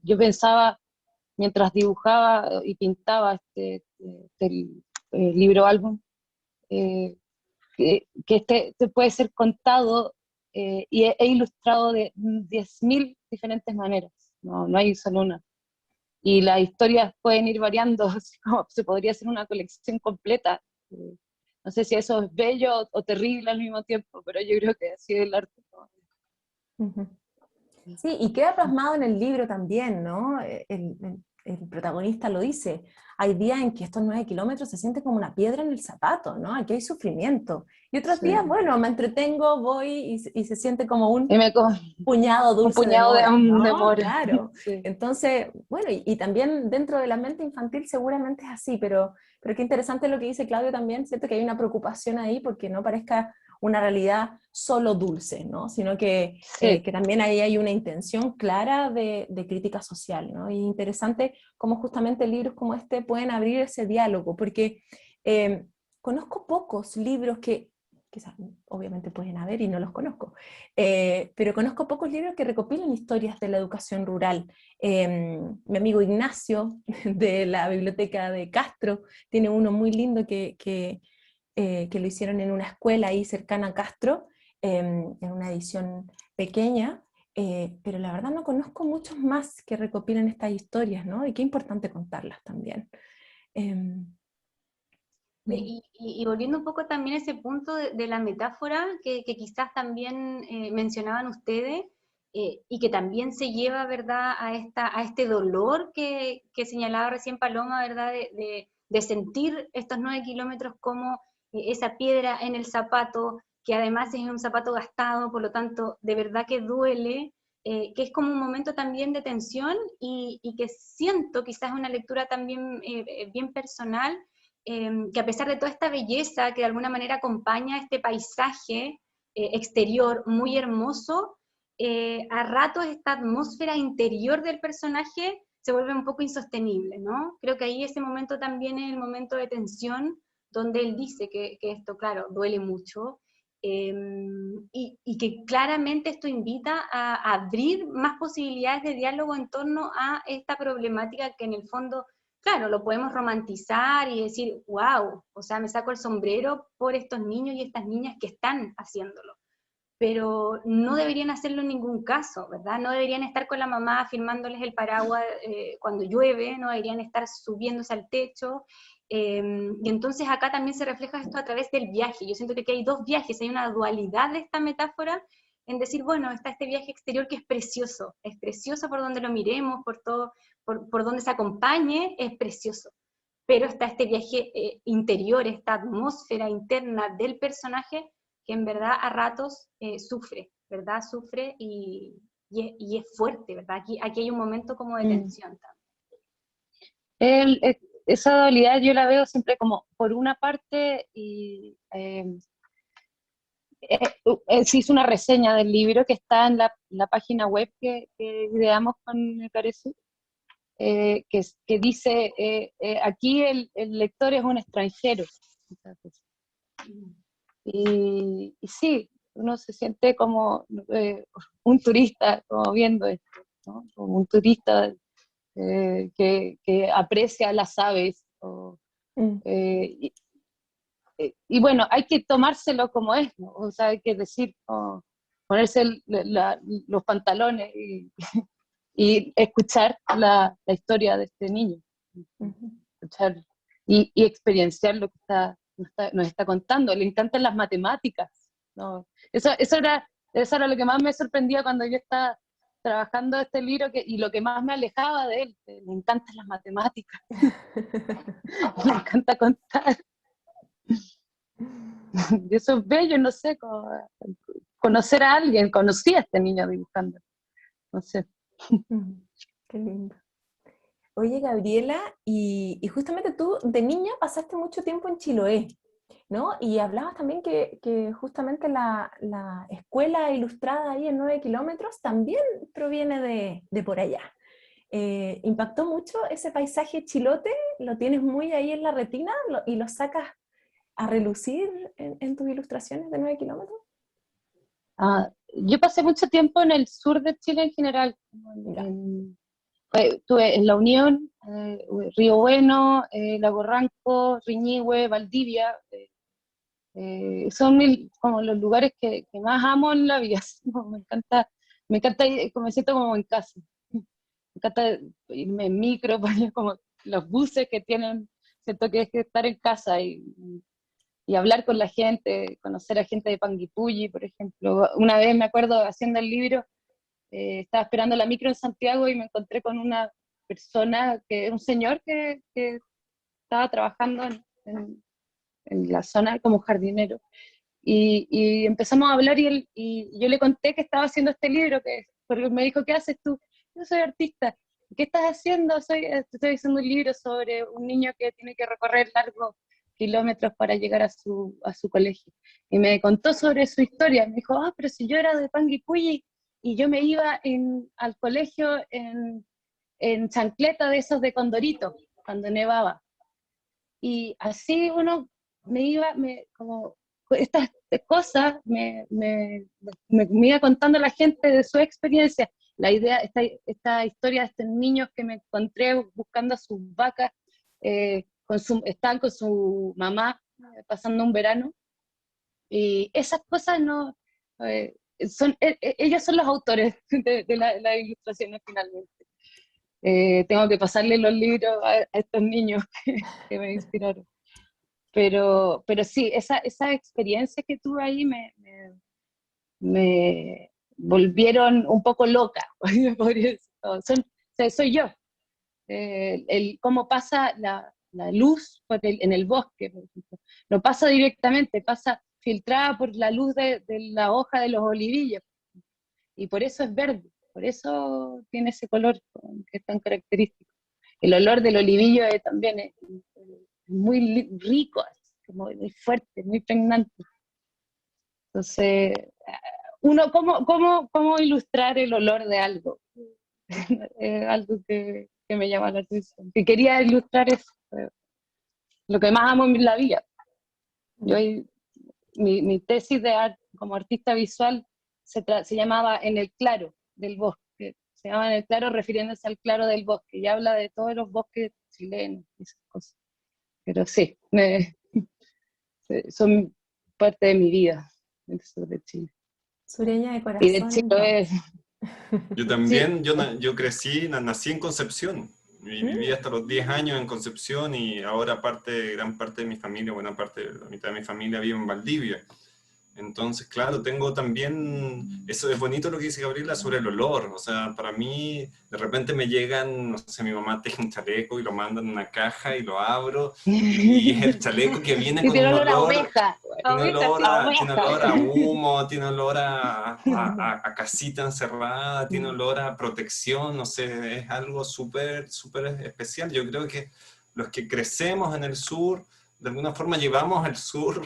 S3: Yo pensaba, mientras dibujaba y pintaba libro álbum, que este puede ser contado e ilustrado de 10.000 diferentes maneras, no hay solo una. Y las historias pueden ir variando, así como se podría hacer una colección completa. No sé si eso es bello o terrible al mismo tiempo, pero yo creo que así es el arte, ¿no?
S1: Ujú. Sí, y queda plasmado en el libro también, ¿no? El protagonista lo dice, hay días en que estos 9 kilómetros se siente como una piedra en el zapato, ¿no? Aquí hay sufrimiento. Y otros
S3: Sí.
S1: días, bueno, me entretengo, voy y se siente como un
S3: Y
S1: puñado
S3: un
S1: dulce de
S3: puñado
S1: mora,
S3: de
S1: ¿no?
S3: mora.
S1: Claro.
S3: Sí.
S1: Entonces, bueno, y también dentro de la mente infantil seguramente es así, pero qué interesante lo que dice Claudio también, siento que hay una preocupación ahí porque no parezca una realidad solo dulce, ¿no? Sino
S3: Sí.
S1: que también ahí hay una intención clara de crítica social, ¿no? Y interesante cómo justamente libros como este pueden abrir ese diálogo, porque eh, conozco pocos libros que, quizás obviamente pueden haber y no los conozco, pero conozco pocos libros que recopilan historias de la educación rural. Mi amigo Ignacio de la biblioteca de Castro tiene uno muy lindo que lo hicieron en una escuela ahí cercana a Castro, en una edición pequeña, pero la verdad no conozco muchos más que recopilen estas historias, ¿no? Y qué importante contarlas también. Em, bien.
S4: Y volviendo un poco también a ese punto de la metáfora que quizás también mencionaban ustedes, y que también se lleva, ¿verdad?, a este dolor que señalaba recién Paloma, ¿verdad?, de sentir estos 9 kilómetros como esa piedra en el zapato, que además es un zapato gastado, por lo tanto, de verdad que duele, que es como un momento también de tensión y que siento quizás una lectura también bien personal, que a pesar de toda esta belleza que de alguna manera acompaña este paisaje exterior muy hermoso, a ratos esta atmósfera interior del personaje se vuelve un poco insostenible, ¿no? Creo que ahí ese momento también es el momento de tensión, donde él dice que esto, claro, duele mucho, y que claramente esto invita a abrir más posibilidades de diálogo en torno a esta problemática que en el fondo, claro, lo podemos romantizar y decir, wow, o sea, me saco el sombrero por estos niños y estas niñas que están haciéndolo, pero no deberían hacerlo en ningún caso, ¿verdad? No deberían estar con la mamá firmándoles el paraguas cuando llueve, no deberían estar subiéndose al techo, y entonces acá también se refleja esto a través del viaje. Yo siento que aquí hay dos viajes, hay una dualidad de esta metáfora en decir, bueno, está este viaje exterior que es precioso por donde lo miremos, por todo, por donde se acompañe, es precioso, pero está este viaje interior, esta atmósfera interna del personaje que en verdad a ratos sufre, ¿verdad? Sufre y es fuerte, ¿verdad? Aquí hay un momento como de tensión también.
S3: Esa dualidad yo la veo siempre como por una parte, y se hizo una reseña del libro que está en la página web que ideamos con el Carezu, que dice, aquí el lector es un extranjero. Y sí, uno se siente como un turista, como viendo esto, ¿no? Como un turista que aprecia las aves.
S1: Mm.
S3: Y bueno, hay que tomárselo como es, ¿no? O sea, hay que decir, ponerse los pantalones y escuchar la historia de este niño,
S1: Ujú.
S3: escuchar y experienciar lo que nos está contando. Le encantan las matemáticas, ¿no? Eso era lo que más me sorprendía cuando yo estaba trabajando este libro y lo que más me alejaba de él, que me encantan las matemáticas, me encanta contar. Y eso es bello, no sé, conocer a alguien, conocí a este niño dibujando, no sé.
S1: Qué lindo. Oye, Gabriela, y justamente tú de niña pasaste mucho tiempo en Chiloé, ¿no? Y hablabas también que justamente la escuela ilustrada ahí en 9 kilómetros también proviene de por allá. ¿Impactó mucho ese paisaje chilote? ¿Lo tienes muy ahí en la retina y lo sacas a relucir en tus ilustraciones de 9 kilómetros?
S3: Yo pasé mucho tiempo en el sur de Chile en general, estuve en La Unión, Río Bueno, Lago Ranco, Riñihue, Valdivia. Son como los lugares que más amo en la vida. Me encanta como me siento como en casa. Me encanta irme en micro, como los buses que tienen, siento que es que estar en casa y hablar con la gente, conocer a gente de Panguipulli, por ejemplo. Una vez me acuerdo haciendo el libro, estaba esperando la micro en Santiago y me encontré con una persona, un señor que estaba trabajando en la zona como jardinero. Y empezamos a hablar y yo le conté que estaba haciendo este libro, porque me dijo, ¿qué haces tú? Yo soy artista. ¿Qué estás haciendo? Estoy haciendo un libro sobre un niño que tiene que recorrer largos kilómetros para llegar a su colegio. Y me contó sobre su historia. Me dijo, pero si yo era de Panguipulli y yo me iba al colegio en chancleta de esos de Condorito, cuando nevaba. Y así uno me iba, como estas cosas me iba contando la gente de su experiencia. La idea, esta historia de estos niños que me encontré buscando a sus vacas, estaban con su mamá pasando un verano, y esas cosas no, ellos son los autores de las ilustraciones finalmente. Tengo que pasarle los libros a estos niños que me inspiraron. Pero sí, esa experiencia que tuve ahí me volvieron un poco loca, podría decir. Soy yo. Cómo pasa la luz en el bosque, por ejemplo. No pasa directamente, pasa filtrada por la luz de la hoja de los olivillos. Y por eso es verde, por eso tiene ese color que es tan característico. El olor del olivillo también es muy rico, muy fuerte, muy pregnante. Entonces, ¿cómo ilustrar el olor de algo? Algo que me llama la atención. Que quería ilustrar eso, lo que más amo en la vida. Mi tesis de arte como artista visual se llamaba En el claro del bosque. Se llama En el claro refiriéndose al claro del bosque, y habla de todos los bosques chilenos y esas cosas. Pero sí, son parte de mi vida, el sur de Chile.
S1: Sureña de corazón.
S3: Y de Chile es...
S2: Yo también, sí. yo crecí, nací en Concepción, y viví hasta los 10 años en Concepción, y ahora gran parte de mi familia, buena parte, la mitad de mi familia vive en Valdivia. Entonces, claro, tengo también, eso es bonito lo que dice Gabriela sobre el olor. O sea, para mí, de repente me llegan, no sé, mi mamá teje un chaleco y lo manda en una caja y lo abro, y es el chaleco que viene con un olor
S3: a oveja.
S2: Tiene olor a humo, tiene olor a casita encerrada, tiene olor a protección, no sé, es algo súper, súper especial. Yo creo que los que crecemos en el sur, de alguna forma llevamos el sur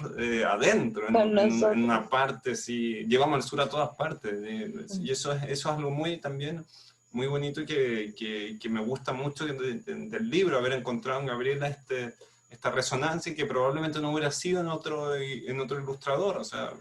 S2: adentro, en una parte, sí, llevamos el sur a todas partes, y eso es algo también muy bonito y que me gusta mucho del libro, haber encontrado en Gabriela esta resonancia, y que probablemente no hubiera sido en otro ilustrador, o sea,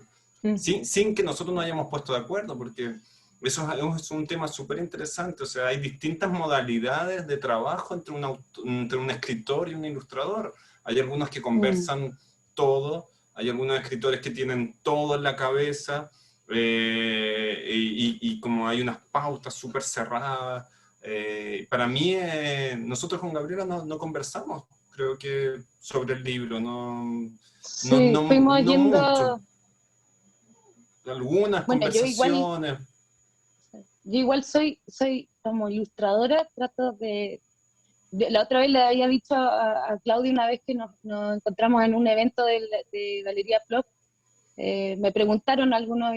S2: sin que nosotros nos hayamos puesto de acuerdo, porque eso es un tema súper interesante. O sea, hay distintas modalidades de trabajo entre un escritor y un ilustrador. Hay algunos que conversan todo, hay algunos escritores que tienen todo en la cabeza, y como hay unas pautas súper cerradas. Para mí, nosotros con Gabriela no conversamos, creo que sobre el libro,
S3: fuimos yendo...
S2: mucho. Algunas conversaciones.
S3: yo igual soy como ilustradora, trato la otra vez le había dicho a Claudia una vez que nos encontramos en un evento de Galería Plop, me preguntaron algunos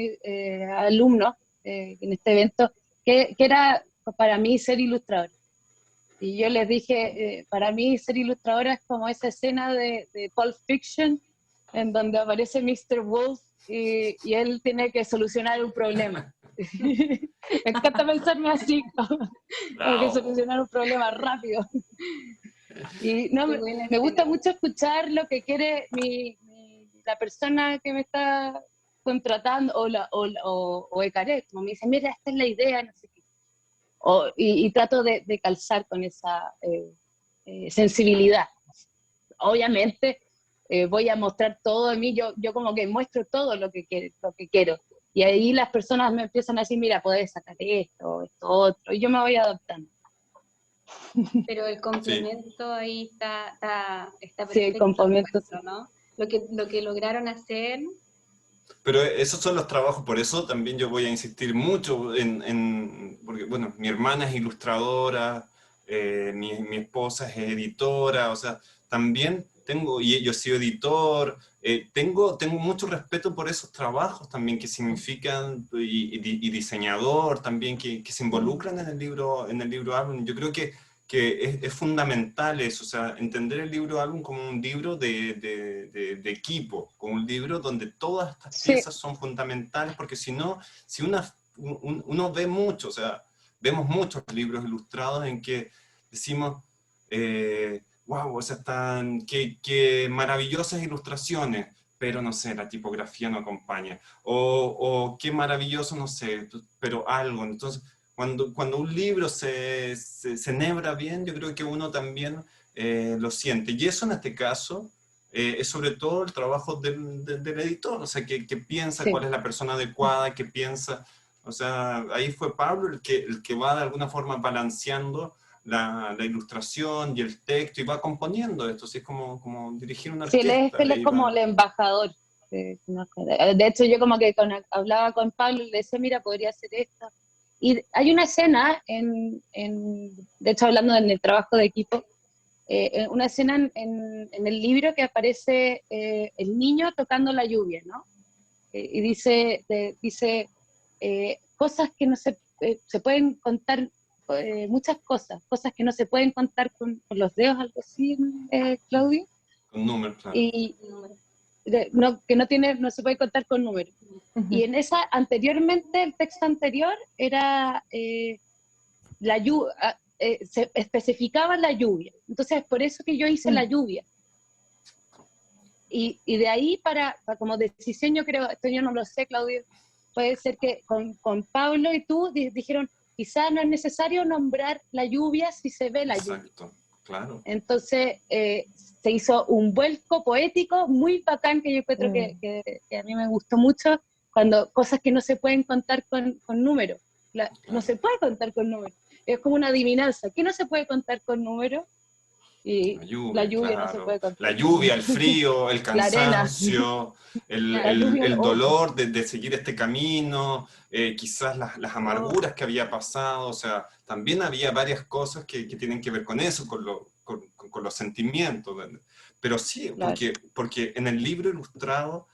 S3: alumnos en este evento qué era para mí ser ilustradora. Y yo les dije, para mí ser ilustradora es como esa escena de Pulp Fiction, en donde aparece Mr. Wolf y él tiene que solucionar un problema. Me encanta pensarme así, como que solucionar un problema rápido. Y no, me gusta mucho escuchar lo que quiere la persona que me está contratando, o Ecaré, como me dice, mira, esta es la idea, no sé qué. Y trato de calzar con esa sensibilidad. Obviamente voy a mostrar todo de mí, yo como que muestro todo lo que quiero. Y ahí las personas me empiezan a decir, mira, podés sacar esto otro, y yo me voy adaptando.
S4: Pero el complemento ahí está perfecto,
S3: sí, el complemento,
S4: ¿no? Lo que lograron hacer.
S2: Pero esos son los trabajos, por eso también yo voy a insistir mucho porque, bueno, mi hermana es ilustradora, mi esposa es editora, o sea, también y yo he sido editor, tengo mucho respeto por esos trabajos también que significan, y diseñador también, que se involucran en el libro álbum. Yo creo que es fundamental eso, o sea, entender el libro álbum como un libro de equipo, como un libro donde todas estas piezas son fundamentales, porque si no, si uno ve mucho, o sea, vemos muchos libros ilustrados en que decimos, wow, o sea, qué maravillosas ilustraciones, pero no sé, la tipografía no acompaña, o qué maravilloso, no sé, pero algo, entonces... Cuando un libro se enhebra bien, yo creo que uno también lo siente. Y eso en este caso es sobre todo el trabajo del editor, o sea, que piensa cuál es la persona adecuada, que piensa, o sea, ahí fue Pablo el que va de alguna forma balanceando la ilustración y el texto y va componiendo esto, así es como dirigir una orquesta.
S3: Sí, él es como el embajador. De hecho, yo como que hablaba con Pablo y le decía, mira, podría hacer esto. Y hay una escena, de hecho hablando del trabajo de equipo, una escena en el libro que aparece el niño tocando la lluvia, ¿no? Y dice cosas que no se pueden contar, muchas cosas que no se pueden contar con los dedos, algo así, Claudio.
S2: Con números, claro.
S3: Y no se puede contar con números. Y en esa, anteriormente, el texto anterior era se especificaba la lluvia. Entonces, por eso que yo hice la lluvia. Y de ahí para como decisión, yo creo, esto yo no lo sé, Claudio, puede ser que con Pablo y tú dijeron, quizás no es necesario nombrar la lluvia si se ve la lluvia.
S2: Exacto, claro.
S3: Entonces, se hizo un vuelco poético muy bacán que yo encuentro que a mí me gustó mucho, cuando cosas que no se pueden contar con números. No se puede contar con números. Es como una adivinanza. ¿Qué no se puede contar con números? Y la lluvia
S2: claro.
S3: no se puede contar.
S2: La lluvia, el frío, el cansancio, el dolor de seguir este camino, quizás las amarguras que había pasado, o sea, también había varias cosas que tienen que ver con eso, con los sentimientos. Pero sí, porque en el libro ilustrado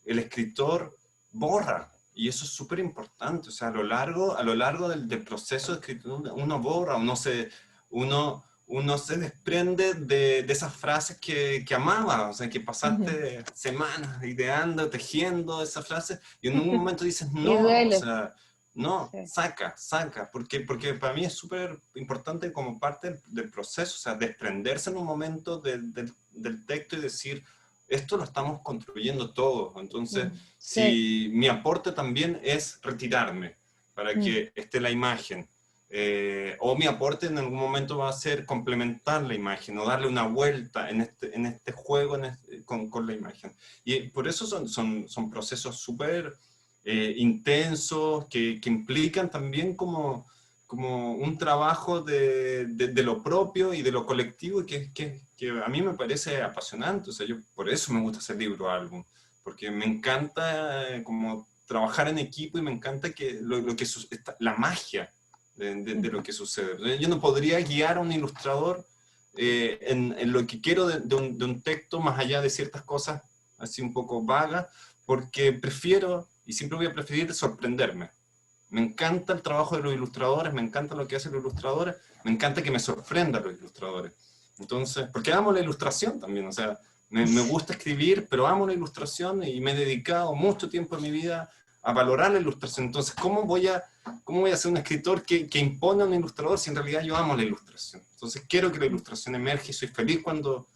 S2: el escritor borra, y eso es súper importante, o sea, a lo largo del proceso de escritura uno borra, uno se desprende de esas frases que amaba, o sea, que pasaste semanas ideando, tejiendo esas frases, y en un momento dices, no, o sea, no, saca, porque para mí es súper importante como parte del proceso, o sea, desprenderse en un momento del texto y decir, esto lo estamos construyendo todos, entonces, si mi aporte también es retirarme para que esté la imagen, o mi aporte en algún momento va a ser complementar la imagen o darle una vuelta en este juego con la imagen. Y por eso son procesos súper intensos que implican también como un trabajo de lo propio y de lo colectivo que a mí me parece apasionante. O sea, por eso me gusta hacer libro álbum, porque me encanta como trabajar en equipo y me encanta que la magia de lo que sucede. Yo no podría guiar a un ilustrador en lo que quiero de un texto, más allá de ciertas cosas así un poco vagas, porque prefiero, y siempre voy a preferir, sorprenderme. Me encanta el trabajo de los ilustradores, me encanta lo que hacen los ilustradores, me encanta que me sorprendan los ilustradores. Entonces, porque amo la ilustración también, o sea, me gusta escribir, pero amo la ilustración y me he dedicado mucho tiempo en mi vida a valorar la ilustración. Entonces, ¿cómo voy a ser un escritor que impone a un ilustrador si en realidad yo amo la ilustración? Entonces, quiero que la ilustración emerge y soy feliz cuando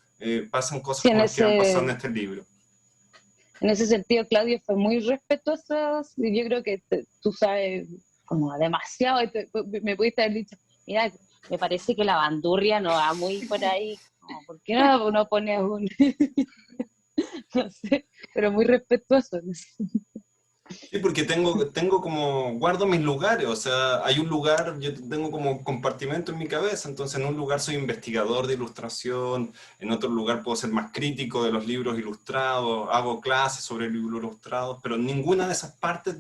S2: pasan cosas
S3: Sí,
S2: como las que han pasado en este libro.
S3: en ese sentido, Claudio fue muy respetuoso, y yo creo que tú sabes como demasiado, me pudiste haber dicho, mira, me parece que la bandurria no va muy por ahí, como, ¿por qué no pones un...? No sé, pero muy respetuoso.
S2: Sí, porque tengo como, guardo mis lugares, o sea, hay un lugar, yo tengo como compartimento en mi cabeza, entonces en un lugar soy investigador de ilustración, en otro lugar puedo ser más crítico de los libros ilustrados, hago clases sobre libros ilustrados, pero ninguna de esas partes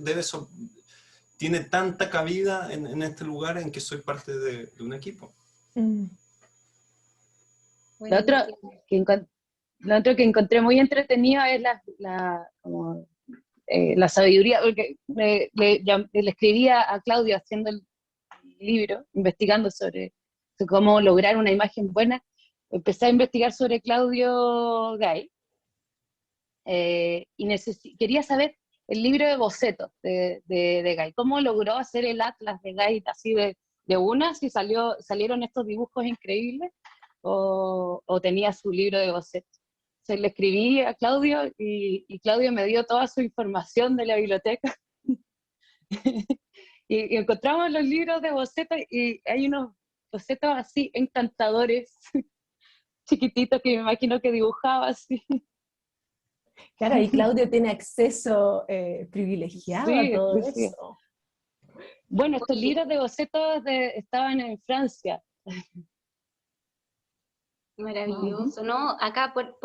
S2: tiene tanta cabida en este lugar en que soy parte de un equipo.
S3: Lo otro que encontré muy entretenido es como, la sabiduría, porque le escribía a Claudio haciendo el libro, investigando sobre cómo lograr una imagen buena. Empecé a investigar sobre Claudio Gay, y quería saber el libro de bocetos de Gay, cómo logró hacer el atlas de Gay así de una, si salieron estos dibujos increíbles, o tenía su libro de bocetos. Se le escribí a Claudio y Claudio me dio toda su información de la biblioteca. y encontramos los libros de bocetos y hay unos bocetos así encantadores, chiquititos, que me imagino que dibujaba así.
S1: Claro, y Claudio tiene acceso privilegiado a todo
S3: Sí.
S1: eso.
S3: Bueno, estos libros de bocetos estaban en Francia.
S4: Maravilloso, ¿no? Acá por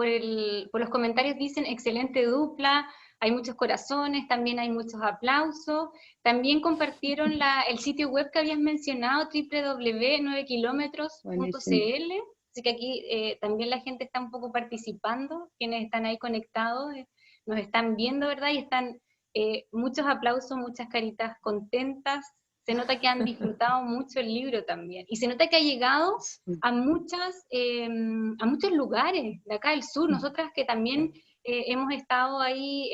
S4: los comentarios dicen excelente dupla, hay muchos corazones, también hay muchos aplausos. También compartieron el sitio web que habías mencionado, www.9kilometros.cl, así que aquí también la gente está un poco participando, quienes están ahí conectados, nos están viendo, ¿verdad? Y están muchos aplausos, muchas caritas contentas. Se nota que han disfrutado mucho el libro también. Y se nota que ha llegado a muchos lugares de acá del sur. Nosotras que también hemos estado ahí,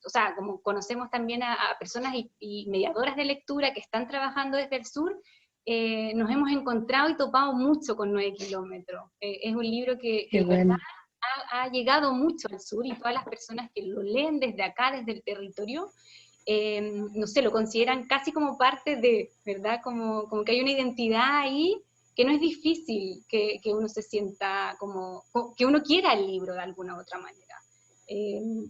S4: o sea, como conocemos también a personas y mediadoras de lectura que están trabajando desde el sur, nos hemos encontrado y topado mucho con 9 kilómetros. Es un libro que de verdad ha llegado mucho al sur, y todas las personas que lo leen desde acá, desde el territorio, no sé, lo consideran casi como parte de, ¿verdad? Como que hay una identidad ahí que no es difícil que uno se sienta como, que uno quiera el libro de alguna u otra manera.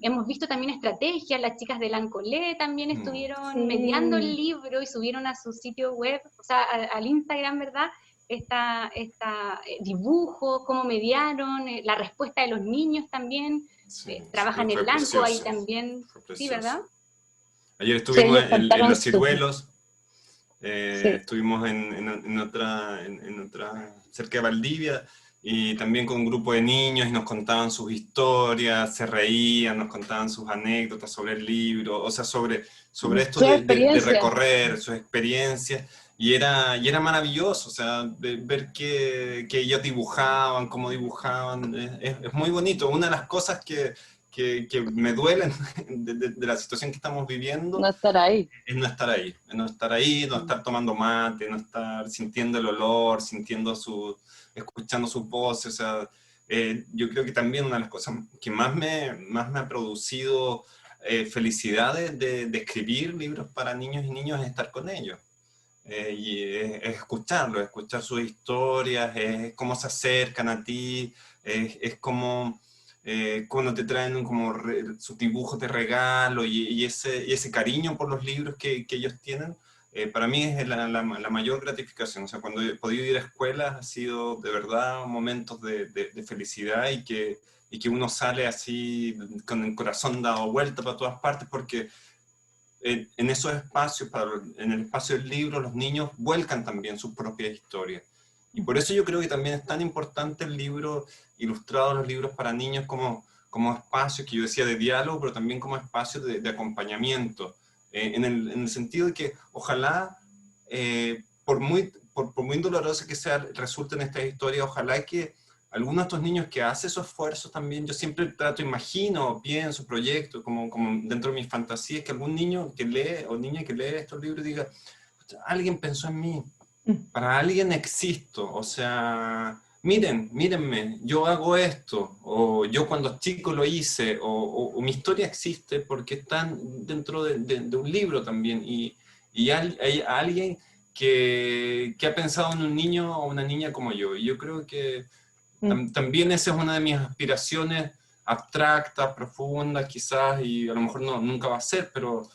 S4: Hemos visto también estrategias, las chicas de Lancolé también estuvieron mediando el libro y subieron a su sitio web, o sea, al Instagram, ¿verdad? Dibujo, cómo mediaron, la respuesta de los niños también, trabajan en blanco ahí también, sí, ¿verdad?
S2: Ayer estuvimos en Los Ciruelos,
S3: Sí.
S2: estuvimos en otra, cerca de Valdivia, y también con un grupo de niños, y nos contaban sus historias, se reían, nos contaban sus anécdotas sobre el libro, o sea, sobre esto de recorrer, sus experiencias, y era maravilloso, o sea, ver que ellos dibujaban, cómo dibujaban, es muy bonito. Una de las cosas que me duelen de la situación que estamos viviendo,
S3: no estar ahí.
S2: Es no estar ahí, no estar tomando mate, no estar sintiendo el olor, escuchando sus voces. O sea, yo creo que también una de las cosas que más me ha producido felicidad de escribir libros para niños y niños es estar con ellos. Y es escucharlos, escuchar sus historias, es cómo se acercan a ti, es como cuando te traen como sus dibujos de regalo, y ese cariño por los libros que ellos tienen, para mí es la mayor gratificación. O sea, cuando he podido ir a escuelas ha sido de verdad momentos de felicidad, y que uno sale así con el corazón dado vuelta para todas partes, porque en esos espacios, en el espacio del libro, los niños vuelcan también sus propias historias. Y por eso yo creo que también es tan importante el libro ilustrado, los libros para niños como espacios, que yo decía, de diálogo, pero también como espacios de acompañamiento, en el sentido de que ojalá, por muy dolorosa que sea, resulten estas historias, ojalá que algunos de estos niños que hacen esos esfuerzos también, yo siempre trato, imagino, pienso, proyecto, como dentro de mis fantasías, que algún niño que lee o niña que lee estos libros diga, alguien pensó en mí, para alguien existo, o sea, mírenme, yo hago esto, o yo cuando chico lo hice, o mi historia existe porque están dentro de un libro también, y hay alguien que ha pensado en un niño o una niña como yo, y yo creo que también esa es una de mis aspiraciones abstractas, profundas quizás, y a lo mejor nunca va a ser, pero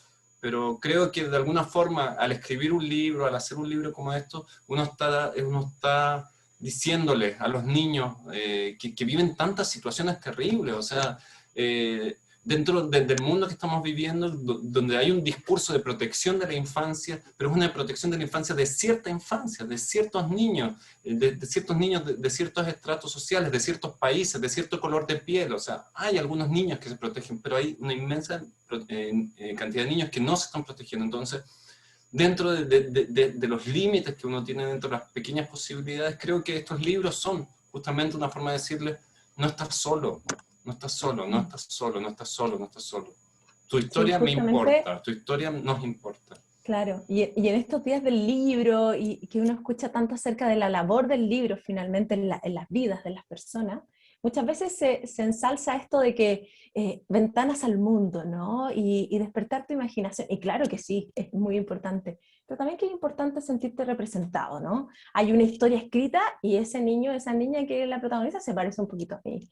S2: creo que de alguna forma al escribir un libro, al hacer un libro como esto, uno está diciéndole a los niños que viven tantas situaciones terribles, o sea, dentro del mundo que estamos viviendo, donde hay un discurso de protección de la infancia, pero es una protección de la infancia de cierta infancia, de ciertos niños, de ciertos estratos sociales, de ciertos países, de cierto color de piel, o sea, hay algunos niños que se protegen, pero hay una inmensa cantidad de niños que no se están protegiendo, entonces, dentro de los límites que uno tiene, dentro de las pequeñas posibilidades, creo que estos libros son justamente una forma de decirle, no estás solo, no estás solo, no estás solo, no estás solo, no estás solo. Tu historia me importa, tu historia nos importa.
S1: Claro, y en estos días del libro, y que uno escucha tanto acerca de la labor del libro finalmente en las vidas de las personas, muchas veces se ensalza esto de que ventanas al mundo, ¿no? Y despertar tu imaginación, y claro que sí, es muy importante, pero también que es importante sentirte representado, ¿no? Hay una historia escrita y ese niño, esa niña que es la protagonista se parece un poquito a mí,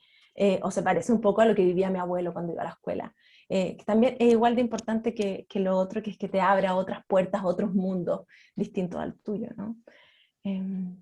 S1: o se parece un poco a lo que vivía mi abuelo cuando iba a la escuela. Que también es igual de importante que lo otro, que es que te abra otras puertas, otros mundos distintos al tuyo, ¿no?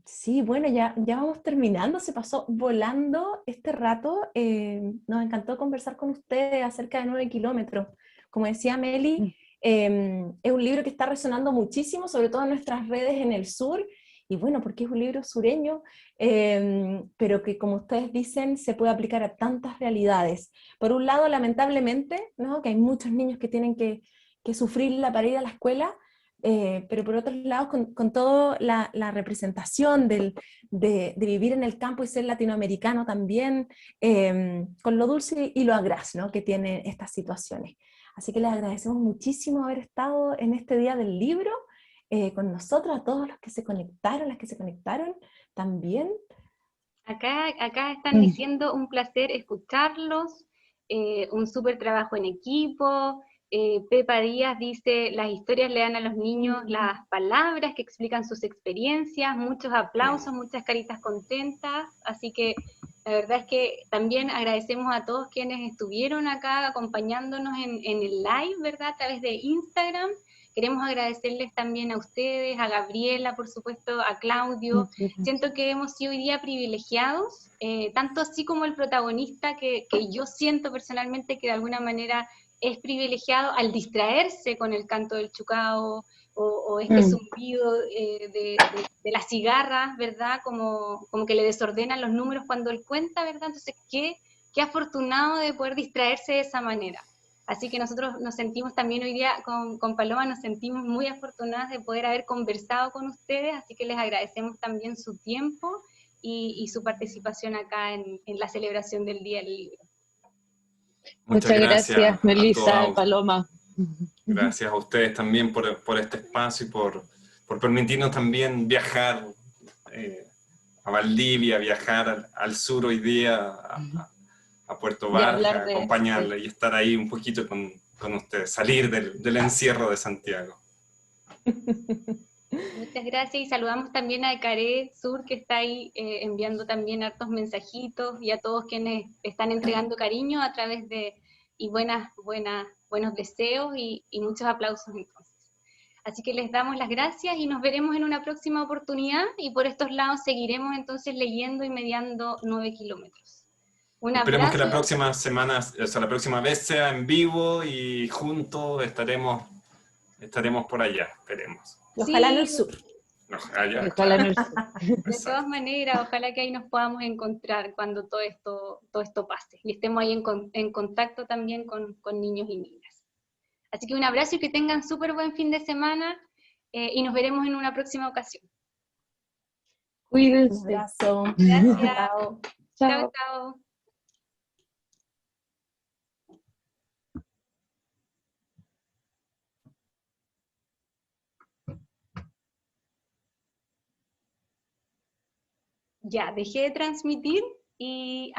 S1: Sí, bueno, ya vamos terminando, se pasó volando este rato, nos encantó conversar con ustedes acerca de 9 kilómetros. Como decía Meli, es un libro que está resonando muchísimo, sobre todo en nuestras redes en el sur, y bueno, porque es un libro sureño, pero que como ustedes dicen, se puede aplicar a tantas realidades. Por un lado, lamentablemente, ¿no? Que hay muchos niños que tienen que sufrirla para ir a la escuela, pero por otro lado, con toda la representación de vivir en el campo y ser latinoamericano también, con lo dulce y lo agraz, ¿no? Que tienen estas situaciones. Así que les agradecemos muchísimo haber estado en este día del libro, con nosotros, a todos los que se conectaron, las que se conectaron también.
S4: Acá están diciendo un placer escucharlos, un súper trabajo en equipo. Pepa Díaz dice, las historias le dan a los niños las palabras que explican sus experiencias, muchos aplausos, muchas caritas contentas, así que la verdad es que también agradecemos a todos quienes estuvieron acá acompañándonos en el live, ¿verdad? A través de Instagram. Queremos agradecerles también a ustedes, a Gabriela, por supuesto, a Claudio. Siento que hemos sido hoy día privilegiados, tanto así como el protagonista, que yo siento personalmente que de alguna manera es privilegiado al distraerse con el canto del chucao o este zumbido de las cigarras, ¿verdad? Como que le desordenan los números cuando él cuenta, ¿verdad? Entonces, qué afortunado de poder distraerse de esa manera. Así que nosotros nos sentimos también hoy día con Paloma, nos sentimos muy afortunadas de poder haber conversado con ustedes, así que les agradecemos también su tiempo y su participación acá en la celebración del Día del Libro.
S3: Muchas gracias, Melissa, Paloma.
S2: Gracias a ustedes también por este espacio y por permitirnos también viajar a Valdivia, viajar al sur hoy día, a Puerto Barja, acompañarla y estar ahí un poquito con ustedes, salir del encierro de Santiago.
S4: Muchas gracias y saludamos también a Ecaré Sur, que está ahí enviando también hartos mensajitos, y a todos quienes están entregando cariño a través de buenos deseos y muchos aplausos entonces. Así que les damos las gracias y nos veremos en una próxima oportunidad, y por estos lados seguiremos entonces leyendo y mediando 9 kilómetros.
S2: Esperemos que la próxima semana, o sea, la próxima vez sea en vivo y juntos estaremos estaremos por allá, esperemos.
S1: Y ojalá en
S4: Sí.
S1: el sur.
S2: No, allá,
S3: Ojalá
S2: claro.
S3: no sea.
S4: De todas
S2: Exacto.
S4: maneras, ojalá que ahí nos podamos encontrar cuando todo esto pase y estemos ahí en contacto también con niños y niñas. Así que un abrazo y que tengan súper buen fin de semana y nos veremos en una próxima ocasión.
S1: Un
S3: Cuídense.
S1: abrazo.
S4: Gracias.
S1: Chao.
S4: Chao, chao. Ya, dejé de transmitir y...